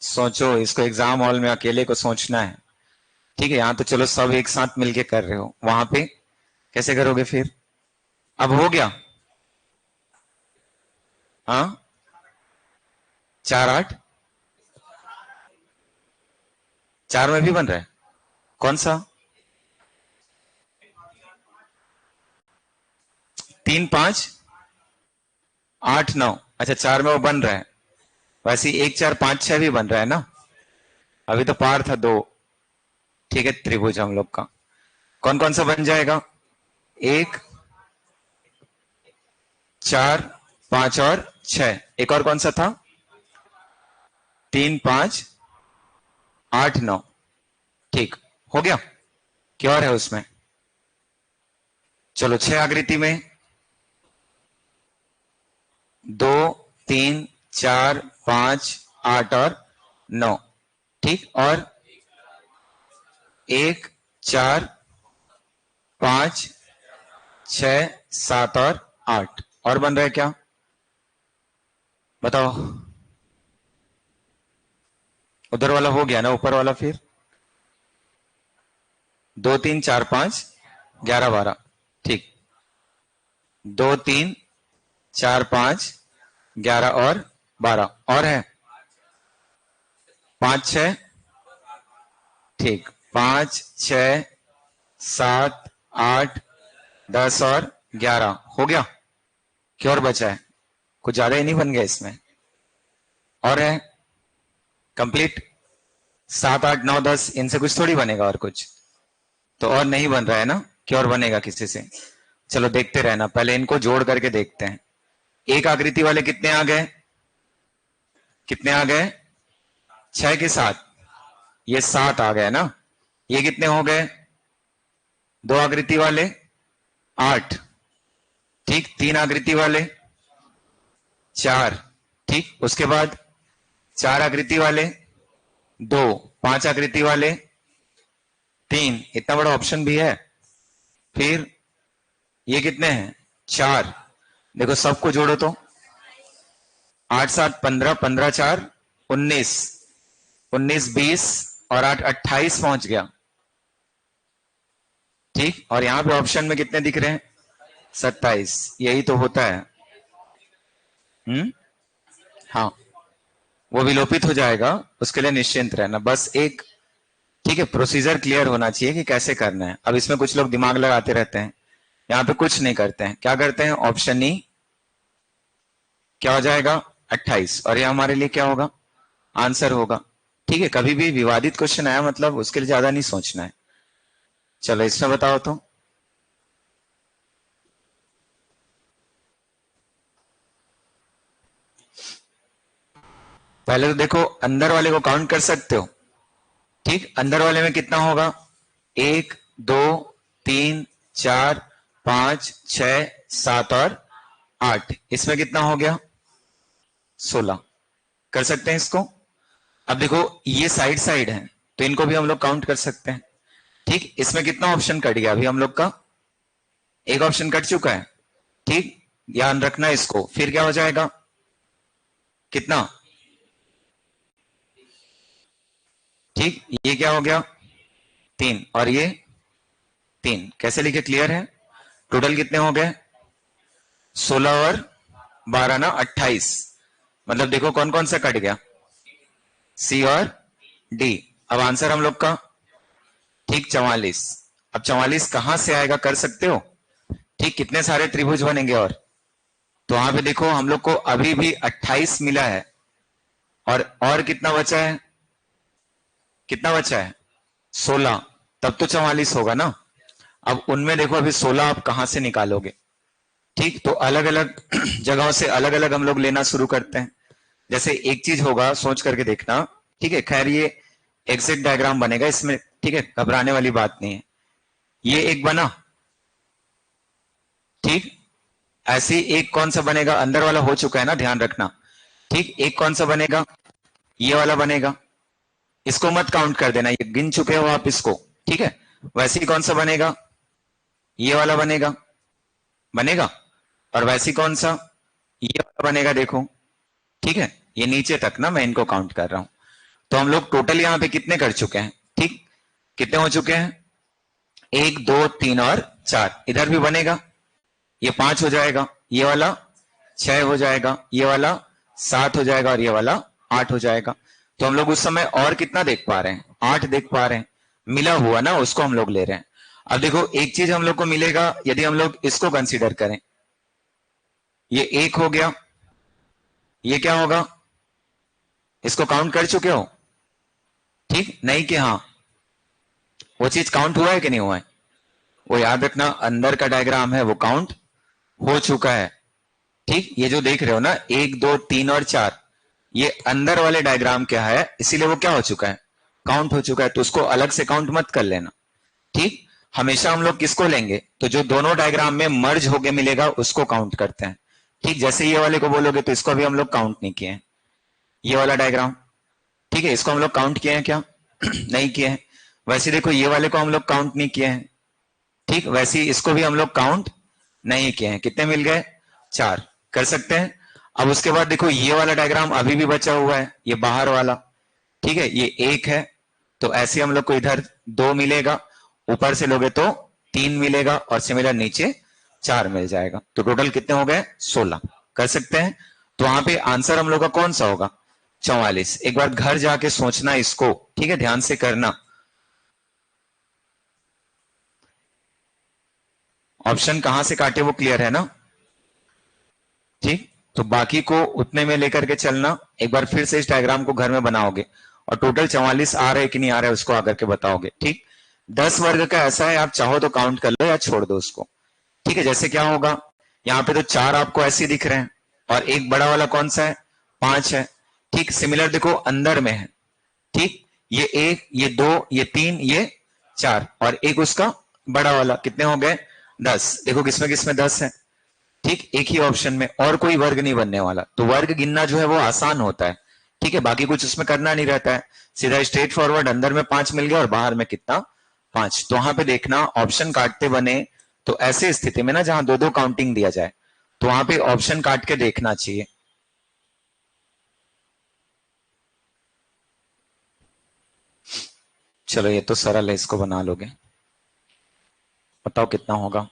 सोचो, इसको एग्जाम हॉल में अकेले को सोचना है, ठीक है। यहां तो चलो सब एक साथ मिलके कर रहे हो, वहां पे कैसे करोगे फिर? अब हो गया? हाँ, 4 8। 4 में भी बन रहा है, कौन सा? 3 5 8 9। अच्छा, 4 में वो बन रहा है। वैसे 1 4 5 6 भी बन रहा है ना। अभी तो पार था 2। ठीक है, त्रिभुज हम लोग का कौन कौन सा बन जाएगा? 1 4 5 और 6। एक और कौन सा था? 3 5 8 9। ठीक, हो गया? क्या और है उसमें? चलो 6 आकृति में 2 3 4 5 8 और 9। ठीक, और 1 4 5 6 7 और 8 और बन रहा है क्या? बताओ। उधर वाला हो गया ना, ऊपर वाला। फिर 2 3 4 5 11 12। ठीक, 2 3 4 5 11 और 12 और है 5 6। ठीक, 5 6 7 8 10 और 11 हो गया। क्या और बचा है? कुछ ज्यादा ही नहीं बन गया इसमें, और है कंप्लीट। 7 8 9 10 इनसे कुछ थोड़ी बनेगा, और कुछ तो और नहीं बन रहा है ना। क्या और बनेगा किसी से? चलो देखते रहना, पहले इनको जोड़ करके देखते हैं। एक आकृति वाले कितने आ गए? कितने आ गए? 6 के साथ ये 7 आ गए ना। ये कितने हो गए? 2 आकृति वाले 8। ठीक, 3 आकृति वाले 4। ठीक, उसके बाद 4 आकृति वाले 2, 5 आकृति वाले 3, इतना बड़ा ऑप्शन भी है। फिर ये कितने हैं? 4। देखो सबको जोड़ो तो 8 7 15, 15 4 19, 19 20 और 8 28 पहुंच गया। ठीक, और यहां पे ऑप्शन में कितने दिख रहे हैं? 27। यही तो होता है। हाँ, वो विलोपित हो जाएगा, उसके लिए निश्चिंत रहना। बस एक, ठीक है, प्रोसीजर क्लियर होना चाहिए कि कैसे करना है। अब इसमें कुछ लोग दिमाग लगाते रहते हैं, यहाँ पे कुछ नहीं करते हैं। क्या करते हैं? ऑप्शन ई क्या हो जाएगा? 28, और ये हमारे लिए क्या होगा? आंसर होगा। ठीक है, कभी भी विवादित क्वेश्चन आया मतलब उसके लिए ज्यादा नहीं सोचना है। चलो इसमें बताओ तो। पहले तो देखो अंदर वाले को काउंट कर सकते हो। ठीक, अंदर वाले में कितना होगा? 1 2 3 4 5 6 7 और 8। इसमें कितना हो गया? 16। कर सकते हैं इसको। अब देखो ये साइड साइड है तो इनको भी हम लोग काउंट कर सकते हैं। ठीक, इसमें कितना ऑप्शन कट गया अभी हम लोग का? एक ऑप्शन कट चुका है। ठीक, ध्यान रखना इसको। फिर क्या हो जाएगा? कितना? ठीक, ये क्या हो गया? 3, और ये 3। कैसे लिखे? क्लियर है? टोटल कितने हो गए? 16 और 12 ना 28। मतलब देखो कौन कौन सा कट गया? सी और डी। अब आंसर हम लोग का, ठीक, 44। अब 44 कहां से आएगा कर सकते हो? ठीक, कितने सारे त्रिभुज बनेंगे? तो वहां पे देखो हम लोग को अभी भी 28 मिला है, और कितना बचा है? कितना बचा है? 16। तब तो 44 होगा ना। अब उनमें देखो अभी 16 आप कहां से निकालोगे? ठीक, तो अलग अलग जगहों से अलग अलग हम लोग लेना शुरू करते हैं। जैसे एक चीज होगा, सोच करके देखना। ठीक है, खैर ये एग्जैक्ट डायग्राम बनेगा इसमें, ठीक है, घबराने वाली बात नहीं है। ये एक बना, ठीक, ऐसे एक कौन सा बनेगा? अंदर वाला हो चुका है ना, ध्यान रखना। ठीक, एक कौन सा बनेगा? ये वाला बनेगा। इसको मत काउंट कर देना, ये गिन चुके हो आप इसको। ठीक है, वैसे ही कौन सा बनेगा? ये वाला बनेगा, बनेगा। और वैसे ही कौन सा? ये वाला बनेगा, देखो। ठीक है, ये नीचे तक ना मैं इनको काउंट कर रहा हूं। तो हम लोग टोटल यहां पे कितने कर चुके हैं? ठीक, कितने हो चुके हैं? 1 2 3 और 4। इधर भी बनेगा, ये 5 हो जाएगा, ये वाला 6 हो जाएगा, ये वाला 7 हो जाएगा, और ये वाला 8 हो जाएगा। तो हम लोग उस समय और कितना देख पा रहे हैं? 8 देख पा रहे हैं। मिला हुआ ना, उसको हम लोग ले रहे हैं। अब देखो एक चीज हम लोग को मिलेगा यदि हम लोग इसको कंसीडर करें। ये 1 हो गया, ये क्या होगा? इसको काउंट कर चुके हो? ठीक, नहीं कि हाँ? वो चीज काउंट हुआ है कि नहीं हुआ है? वो याद रखना, अंदर का डायग्राम है वो काउंट हो चुका है। ठीक, ये जो देख रहे हो ना 1 2 3 और 4, ये अंदर वाले डायग्राम क्या है, इसीलिए वो क्या हो चुका है? काउंट हो चुका है। तो उसको अलग से काउंट मत कर लेना। ठीक, हमेशा हम लोग किसको लेंगे? तो जो दोनों डायग्राम में मर्ज होके मिलेगा उसको काउंट करते हैं। ठीक, जैसे ये वाले को बोलोगे तो इसको भी हम लोग काउंट नहीं किए हैं, ये वाला डायग्राम। ठीक है, इसको हम लोग काउंट किए हैं क्या? नहीं किए हैं। वैसे देखो ये वाले को हम लोग काउंट नहीं किए हैं। ठीक, वैसे इसको भी हम लोग काउंट नहीं किए हैं। कितने मिल गए? 4। कर सकते हैं। अब उसके बाद देखो ये वाला डायग्राम अभी भी बचा हुआ है, ये बाहर वाला। ठीक है, ये 1 है, तो ऐसे हम लोग को इधर 2 मिलेगा, ऊपर से लोगे तो 3 मिलेगा, और सिमिलर नीचे 4 मिल जाएगा। तो टोटल कितने हो गए? 16। कर सकते हैं। तो वहां पे आंसर हम लोग का कौन सा होगा? 44। एक बार घर जाके सोचना इसको, ठीक है, ध्यान से करना। ऑप्शन कहां से काटे वो क्लियर है ना? ठीक, तो बाकी को उतने में लेकर के चलना। एक बार फिर से इस डायग्राम को घर में बनाओगे, और टोटल 44 आ रहे कि नहीं आ रहे उसको आकर के बताओगे। ठीक, 10 वर्ग का ऐसा है, आप चाहो तो काउंट कर लो या छोड़ दो उसको। ठीक है, जैसे क्या होगा, यहाँ पे तो 4 आपको ऐसे दिख रहे हैं, और एक बड़ा वाला कौन सा है? 5 है। ठीक, सिमिलर देखो अंदर में है। ठीक, ये 1 ये 2 ये 3 ये 4, और एक उसका बड़ा वाला, कितने हो गए? 10। देखो किसमें किसमें 10 है। ठीक, एक ही ऑप्शन में, और कोई वर्ग नहीं बनने वाला। तो वर्ग गिनना जो है वो आसान होता है। ठीक है, बाकी कुछ उसमें करना नहीं रहता है, सीधा स्ट्रेट फॉरवर्ड। अंदर में 5 मिल गया और बाहर में कितना? 5। तो वहां पे देखना ऑप्शन काटते बने तो ऐसे स्थिति में ना जहां दो दो काउंटिंग दिया जाए तो वहां पे ऑप्शन काट के देखना चाहिए। चलो ये तो सरल है, इसको बना लोगे। बताओ कितना होगा।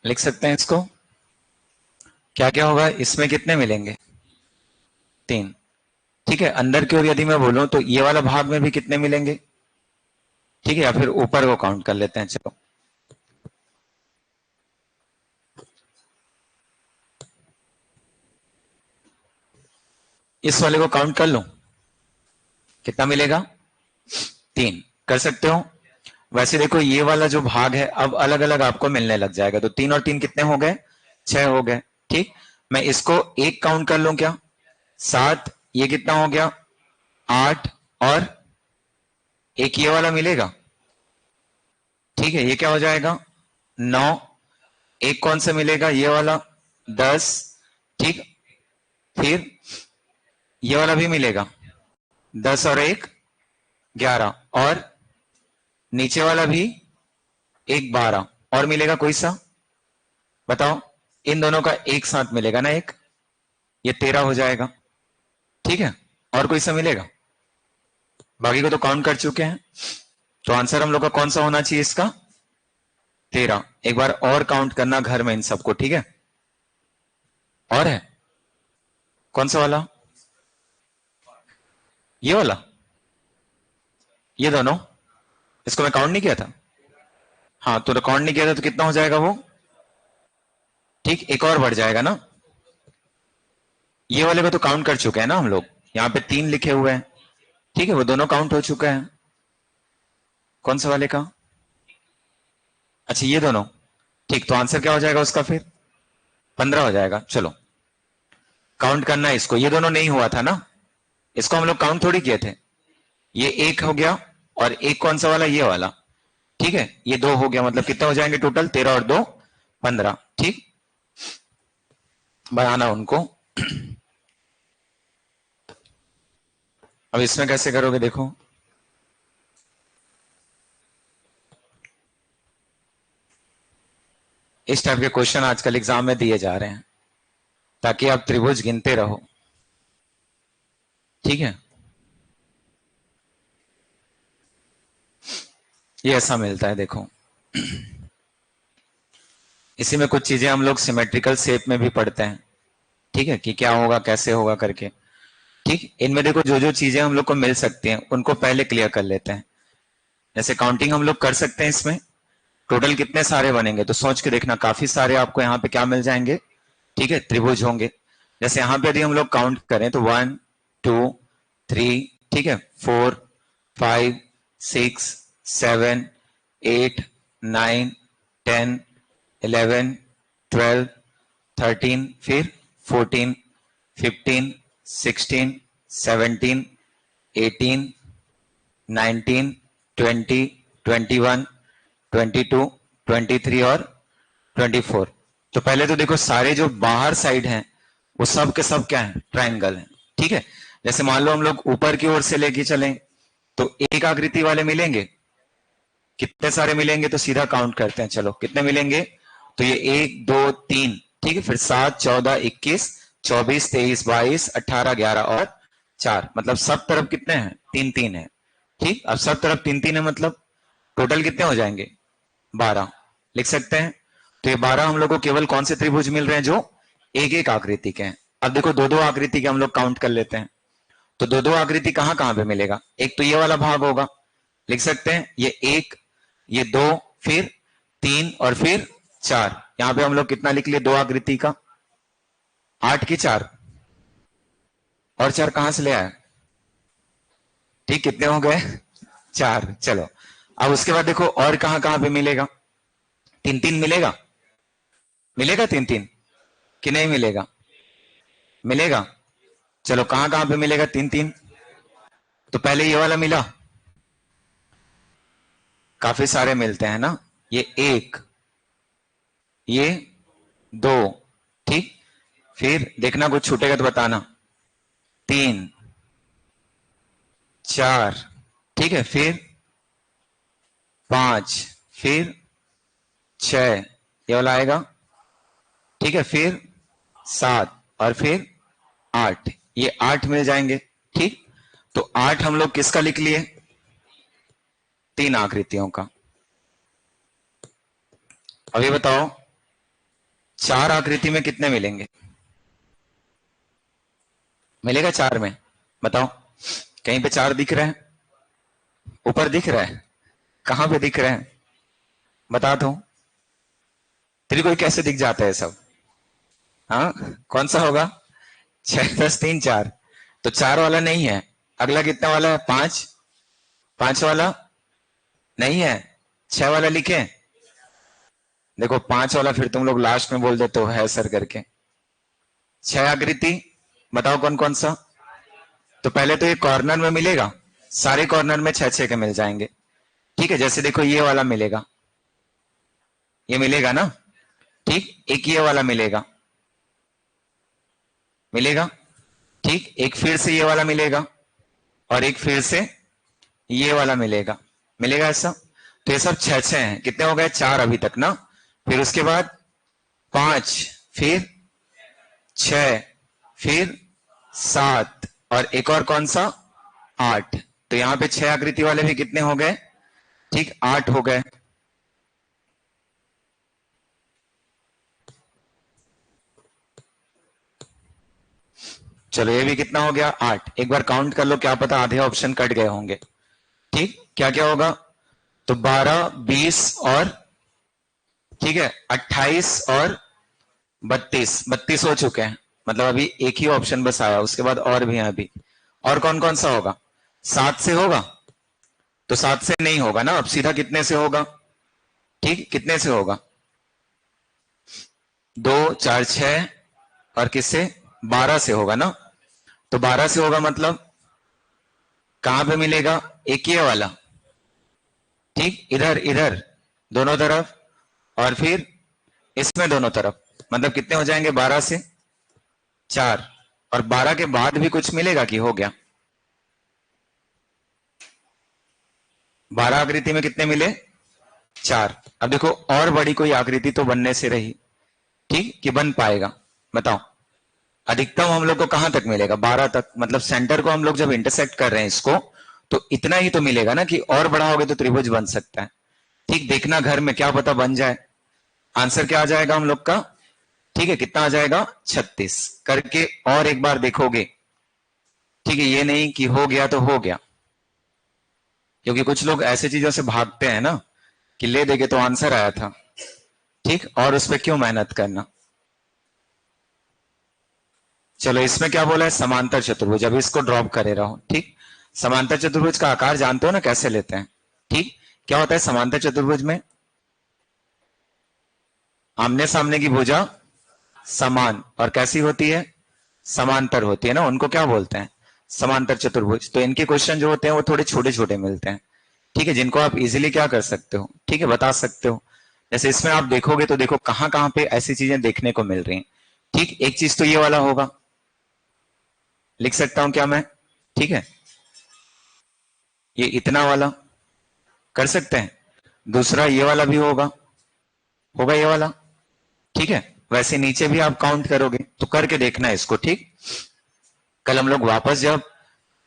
लिख सकते हैं इसको। क्या क्या होगा इसमें, कितने मिलेंगे? 3। ठीक है, अंदर की ओर यदि मैं बोलूं तो ये वाला भाग में भी कितने मिलेंगे? ठीक है, या फिर ऊपर को काउंट कर लेते हैं। चलो इस वाले को काउंट कर लो, कितना मिलेगा? 3। कर सकते हो। वैसे देखो ये वाला जो भाग है अब अलग अलग आपको मिलने लग जाएगा, तो 3 और 3 कितने हो गए? 6 हो गए। ठीक, मैं इसको एक काउंट कर लूं क्या? 7। ये कितना हो गया? 8। और एक ये वाला मिलेगा। ठीक है, ये क्या हो जाएगा? 9। एक कौन सा मिलेगा? ये वाला। 10। ठीक, फिर ये वाला भी मिलेगा। 10 और 1 11। और नीचे वाला भी एक 12। और मिलेगा कोई सा? बताओ। इन दोनों का एक साथ मिलेगा ना एक, ये 13 हो जाएगा। ठीक है, और कोई सा मिलेगा? बाकी को तो काउंट कर चुके हैं, तो आंसर हम लोग का कौन सा होना चाहिए इसका? 13। एक बार और काउंट करना घर में इन सबको, ठीक है? और है कौन सा वाला? ये वाला, ये दोनों, इसको मैं काउंट नहीं किया था। हाँ, तो काउंट नहीं किया था तो कितना हो जाएगा वो? ठीक, एक और बढ़ जाएगा ना। ये वाले को तो काउंट कर चुके हैं ना हम लोग, यहाँ पे 3 लिखे हुए हैं। ठीक है, वो दोनों काउंट हो चुके हैं। कौन से वाले का? अच्छा ये दोनों। ठीक, तो आंसर क्या हो जाएगा उसका फिर? 15 हो जाएगा। चलो काउंट करना है इसको, ये दोनों नहीं हुआ था ना, इसको हम लोग काउंट थोड़ी किए थे। ये एक हो गया, और एक कौन सा वाला? ये वाला। ठीक है, ये 2 हो गया, मतलब कितना हो जाएंगे टोटल? 13 और 2 15। ठीक, बढ़ाना उनको। अब इसमें कैसे करोगे देखो। इस टाइप के क्वेश्चन आजकल एग्जाम में दिए जा रहे हैं ताकि आप त्रिभुज गिनते रहो। ठीक है, ये ऐसा मिलता है देखो। इसी में कुछ चीजें हम लोग सिमेट्रिकल शेप में भी पढ़ते हैं। ठीक है, कि क्या होगा कैसे होगा करके। ठीक, इनमें देखो जो जो चीजें हम लोग को मिल सकती हैं उनको पहले क्लियर कर लेते हैं। जैसे काउंटिंग हम लोग कर सकते हैं इसमें, टोटल कितने सारे बनेंगे तो सोच के देखना, काफी सारे आपको यहाँ पे क्या मिल जाएंगे? ठीक है, त्रिभुज होंगे। जैसे यहाँ पे यदि हम लोग काउंट करें तो 1 2 3, ठीक है, 4 5 6 7 8 9 10 11 12 13, फिर 14 15 16 17 18 19 20 21 22 23 और 24। तो पहले तो देखो सारे जो बाहर साइड हैं वो सब के सब क्या है? ट्राइंगल है। ठीक है, जैसे मान लो हम लोग ऊपर की ओर से लेके चलें तो एक आकृति वाले मिलेंगे। कितने सारे मिलेंगे तो सीधा काउंट करते हैं, चलो कितने मिलेंगे। तो ये 1 2 3, ठीक है, फिर 7 14 21 24 23 22 18 11 और 4, मतलब सब तरफ कितने हैं? 3 3 है। ठीक, अब सब तरफ 3 3 है, मतलब टोटल कितने हो जाएंगे? 12 लिख सकते हैं। तो ये 12 हम लोग को केवल कौन से त्रिभुज मिल रहे हैं? जो एक एक आकृति के हैं। अब देखो दो दो आकृति के हम लोग काउंट कर लेते हैं, तो दो दो आकृति कहां कहां पे मिलेगा? एक तो ये वाला भाग होगा, लिख सकते हैं, ये 1 ये 2 फिर 3 और फिर 4। यहां पे हम लोग कितना लिख लिए? 2 आकृति का, 8 की 4, और 4 कहां से ले आया? ठीक, कितने हो गए? 4। चलो अब उसके बाद देखो और कहां कहां पे मिलेगा? 3 3 मिलेगा। मिलेगा 3 3 कि नहीं मिलेगा? मिलेगा। चलो कहां कहां पे मिलेगा 3 3? तो पहले ये वाला मिला, काफी सारे मिलते हैं ना, ये एक, ये दो, ठीक। फिर देखना कुछ छूटेगा तो बताना, तीन, चार, ठीक है, फिर पांच, फिर छह, ये वाला आएगा, ठीक है, फिर सात और फिर आठ, ये आठ मिल जाएंगे, ठीक। तो आठ हम लोग किसका लिख लिए, तीन आकृतियों का। अभी बताओ चार आकृति में कितने मिलेंगे, मिलेगा चार में, बताओ। कहीं पे चार दिख रहा है, ऊपर दिख रहा है, कहां पे दिख रहा है, बता दो। तेरी कोई कैसे दिख जाता है सब, हाँ कौन सा होगा, छह दस तीन चार, तो चार वाला नहीं है। अगला कितना वाला है, पांच, पांच वाला नहीं है, छह वाला लिखे। देखो पांच वाला फिर तुम लोग लास्ट में बोल देते हो है सर करके। छह आकृति बताओ कौन कौन सा। तो पहले तो ये कॉर्नर में मिलेगा, सारे कॉर्नर में छह छह के मिल जाएंगे, ठीक है। जैसे देखो ये वाला मिलेगा, ये मिलेगा ना, ठीक। एक ये वाला मिलेगा, मिलेगा, ठीक। एक फिर से ये वाला मिलेगा और एक फिर से ये वाला मिलेगा, मिलेगा ऐसा। तो ये सब छह छह हैं, कितने हो गए, चार अभी तक ना। फिर उसके बाद पांच, फिर छह, फिर सात और एक और कौन सा, आठ। तो यहां पे छह आकृति वाले भी कितने हो गए, ठीक, आठ हो गए। चलो ये भी कितना हो गया, आठ। एक बार काउंट कर लो, क्या पता आधे ऑप्शन कट गए होंगे, ठीक। क्या क्या होगा, तो 12, 20 और, ठीक है, 28 और 32, 32 हो चुके हैं। मतलब अभी एक ही ऑप्शन बस आया, उसके बाद और भी है अभी। और कौन कौन सा होगा, सात से होगा, तो सात से नहीं होगा ना, अब सीधा कितने से होगा, ठीक, कितने से होगा, दो चार छह और किससे, 12 से होगा ना। तो 12 से होगा मतलब कहां पे मिलेगा, एक ये वाला, ठीक, इधर इधर दोनों तरफ, और फिर इसमें दोनों तरफ, मतलब कितने हो जाएंगे, 12 से चार। और 12 के बाद भी कुछ मिलेगा कि हो गया, 12 आकृति में कितने मिले, चार। अब देखो और बड़ी कोई आकृति तो बनने से रही, ठीक, कि बन पाएगा, बताओ। अधिकतम हम लोग को कहां तक मिलेगा, 12 तक। मतलब सेंटर को हम लोग जब इंटरसेक्ट कर रहे हैं इसको, तो इतना ही तो मिलेगा ना, कि और बड़ा हो गया तो त्रिभुज बन सकता है, ठीक। देखना घर में, क्या पता बन जाए। आंसर क्या आ जाएगा हम लोग का, ठीक है, कितना आ जाएगा, 36 करके। और एक बार देखोगे, ठीक है, ये नहीं कि हो गया तो हो गया, क्योंकि कुछ लोग ऐसे चीजों से भागते हैं ना, कि ले देंगे तो आंसर आया था, ठीक, और उस पर क्यों मेहनत करना। चलो इसमें क्या बोला है, समांतर चतुर्भुज, अभी इसको ड्रॉप करे रहो, ठीक। समांतर चतुर्भुज का आकार जानते हो ना कैसे लेते हैं, ठीक। क्या होता है समांतर चतुर्भुज में, आमने सामने की भुजा समान और कैसी होती है, समांतर होती है ना, उनको क्या बोलते हैं, समांतर चतुर्भुज। तो इनके क्वेश्चन जो होते हैं वो थोड़े छोटे छोटे मिलते हैं, ठीक है, जिनको आप इजीली क्या कर सकते हो, ठीक है, बता सकते हो। जैसे इसमें आप देखोगे तो देखो कहां कहां पे ऐसी चीजें देखने को मिल रही हैं, ठीक। एक चीज तो ये वाला होगा, लिख सकता हूं क्या मैं, ठीक है, ये इतना वाला कर सकते हैं। दूसरा ये वाला भी होगा, होगा ये वाला, ठीक है। वैसे नीचे भी आप काउंट करोगे तो करके देखना इसको, ठीक। कल हम लोग वापस जब,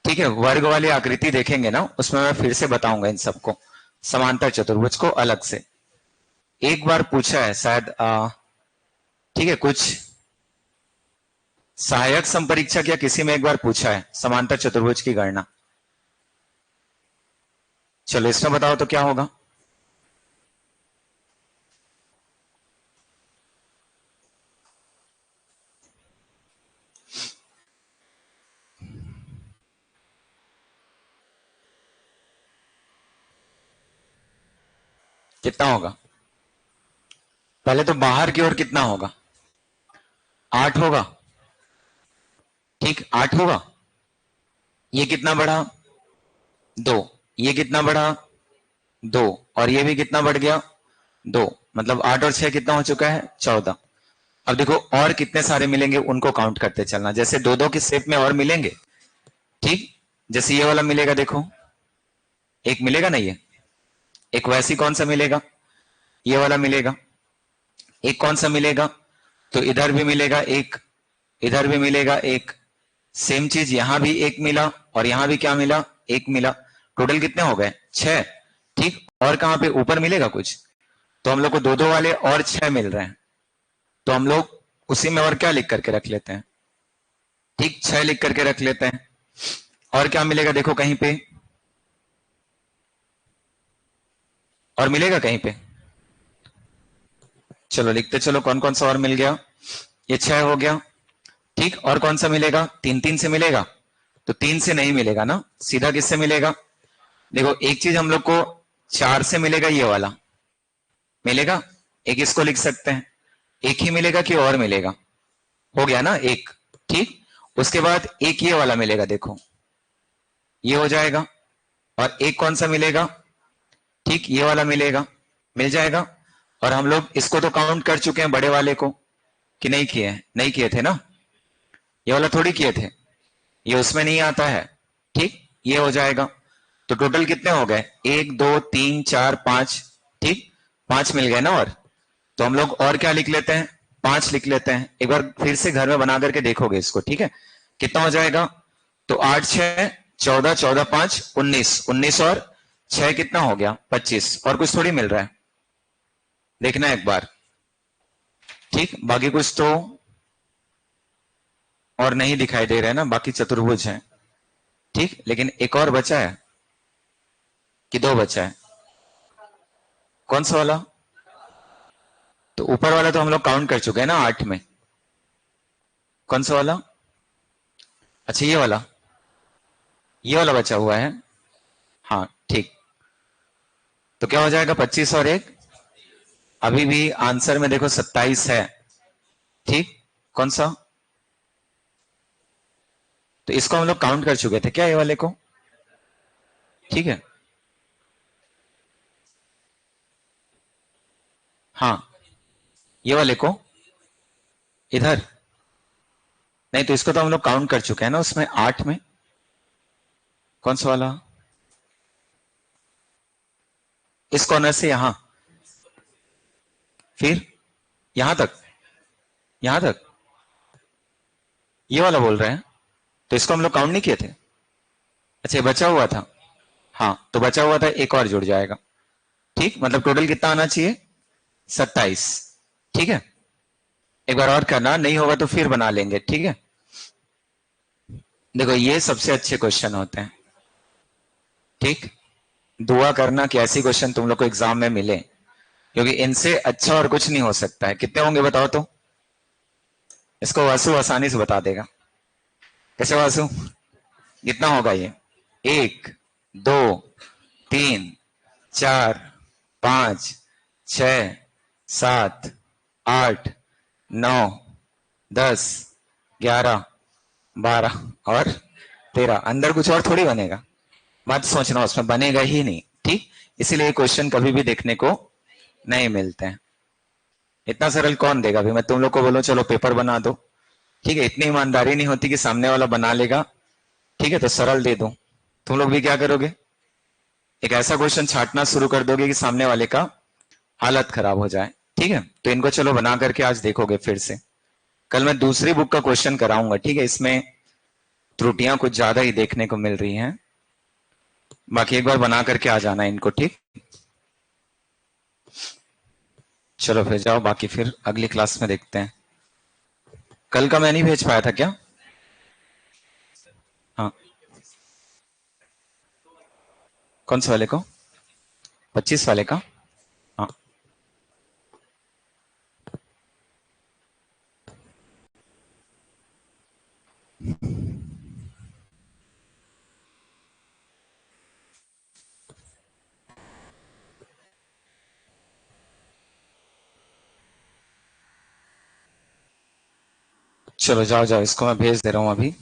ठीक है, वर्ग वाली आकृति देखेंगे ना, उसमें मैं फिर से बताऊंगा इन सबको, समांतर चतुर्भुज को अलग से। एक बार पूछा है शायद, ठीक है, कुछ सहायक संपरीक्षक या किसी में एक बार पूछा है समांतर चतुर्भुज की गणना। चलो इसमें बताओ तो क्या होगा, कितना होगा। पहले तो बाहर की ओर कितना होगा, आठ होगा, ठीक, आठ होगा। ये कितना बढ़ा, दो, ये कितना बढ़ा, दो, और ये भी कितना बढ़ गया 2, मतलब 8 और 6 कितना हो चुका है 14। अब देखो और कितने सारे मिलेंगे उनको काउंट करते चलना, जैसे दो दो के शेप में और मिलेंगे, ठीक। जैसे ये वाला मिलेगा, देखो एक मिलेगा ना ये, एक वैसी कौन सा मिलेगा, ये वाला मिलेगा। एक कौन सा मिलेगा, तो इधर भी मिलेगा एक, इधर भी मिलेगा एक। सेम चीज यहां भी एक मिला और यहां भी क्या मिला, एक मिला। टोटल कितने हो गए 6, ठीक। और कहां पे ऊपर मिलेगा कुछ, तो हम लोग को दो दो वाले और 6 मिल रहे हैं, तो हम लोग उसी में और क्या लिख करके रख लेते हैं, ठीक 6 लिख करके रख लेते हैं। और क्या मिलेगा देखो कहीं पे, और मिलेगा कहीं पे, चलो लिखते चलो कौन कौन सा और मिल गया। ये 6 हो गया, ठीक। और कौन सा मिलेगा, 3 3 से मिलेगा, तो 3 से नहीं मिलेगा ना, सीधा किससे मिलेगा। देखो एक चीज हम लोग को 4 से मिलेगा, ये वाला मिलेगा, एक इसको लिख सकते हैं। एक ही मिलेगा कि और मिलेगा, हो गया ना एक, ठीक। उसके बाद एक ये वाला मिलेगा, देखो ये हो जाएगा। और एक कौन सा मिलेगा, ठीक ये वाला मिलेगा, मिल जाएगा। और हम लोग इसको तो काउंट कर चुके हैं बड़े वाले को, कि नहीं किए हैं, नहीं किए थे ना, ये वाला थोड़ी किए थे, ये उसमें नहीं आता है, ठीक। ये हो जाएगा। तो टोटल कितने हो गए, 1 2 3 4 5, ठीक 5 मिल गए ना। और तो हम लोग और क्या लिख लेते हैं, 5 लिख लेते हैं। एक बार फिर से घर में बना करके देखोगे इसको, ठीक है। कितना हो जाएगा, तो 8 6 14, 14 5 19, 19 और 6 कितना हो गया 25। और कुछ थोड़ी मिल रहा है, देखना एक बार, ठीक। बाकी कुछ तो और नहीं दिखाई दे रहा है ना, बाकी चतुर्भुज है, ठीक। लेकिन एक और बचा है कि दो बचा है, कौन सा वाला, तो ऊपर वाला तो हम लोग काउंट कर चुके हैं ना 8 में। कौन सा वाला, अच्छा ये वाला बचा हुआ है, हाँ ठीक। तो क्या हो जाएगा 25 और एक, अभी भी आंसर में देखो 27 है, ठीक। कौन सा, तो इसको हम लोग काउंट कर चुके थे क्या, ये वाले को, ठीक है। हाँ ये वाले को इधर, नहीं तो इसको तो हम लोग काउंट कर चुके हैं ना उसमें 8 में। कौन सा वाला, इस कॉर्नर से यहां, फिर यहां तक, यहां तक, ये वाला बोल रहे हैं, तो इसको हम लोग काउंट नहीं किए थे। अच्छा ये बचा हुआ था, हाँ तो बचा हुआ था एक और जुड़ जाएगा, ठीक। मतलब टोटल कितना आना चाहिए 27, ठीक है। एक बार और करना, नहीं होगा तो फिर बना लेंगे, ठीक है। देखो ये सबसे अच्छे क्वेश्चन होते हैं, ठीक। दुआ करना कि ऐसी क्वेश्चन तुम लोग को एग्जाम में मिले, क्योंकि इनसे अच्छा और कुछ नहीं हो सकता है। कितने होंगे बताओ तो, इसको वासु आसानी से बता देगा। कैसे वासु, कितना होगा ये, 1 2 3 4 5 6 7 8 9 10 11 12 और 13। अंदर कुछ और थोड़ी बनेगा, मत सोचना उसमें बनेगा ही नहीं, ठीक। इसीलिए क्वेश्चन कभी भी देखने को नहीं मिलते हैं। इतना सरल कौन देगा, अभी मैं तुम लोग को बोलूं चलो पेपर बना दो, ठीक है, इतनी ईमानदारी नहीं होती कि सामने वाला बना लेगा, ठीक है, तो सरल दे दूं, तुम लोग भी क्या करोगे, एक ऐसा क्वेश्चन छाटना शुरू कर दोगे कि सामने वाले का हालत खराब हो जाए, ठीक है। तो इनको चलो बना करके आज देखोगे फिर से। कल मैं दूसरी बुक का क्वेश्चन कराऊंगा, ठीक है, इसमें त्रुटियां कुछ ज्यादा ही देखने को मिल रही हैं। बाकी एक बार बना करके आ जाना इनको, ठीक। चलो फिर जाओ, बाकी फिर अगली क्लास में देखते हैं। कल का मैं नहीं भेज पाया था क्या, हाँ कौन से वाले को, 25 वाले का, हाँ चलो जाओ जाओ, इसको मैं भेज दे रहा हूं अभी।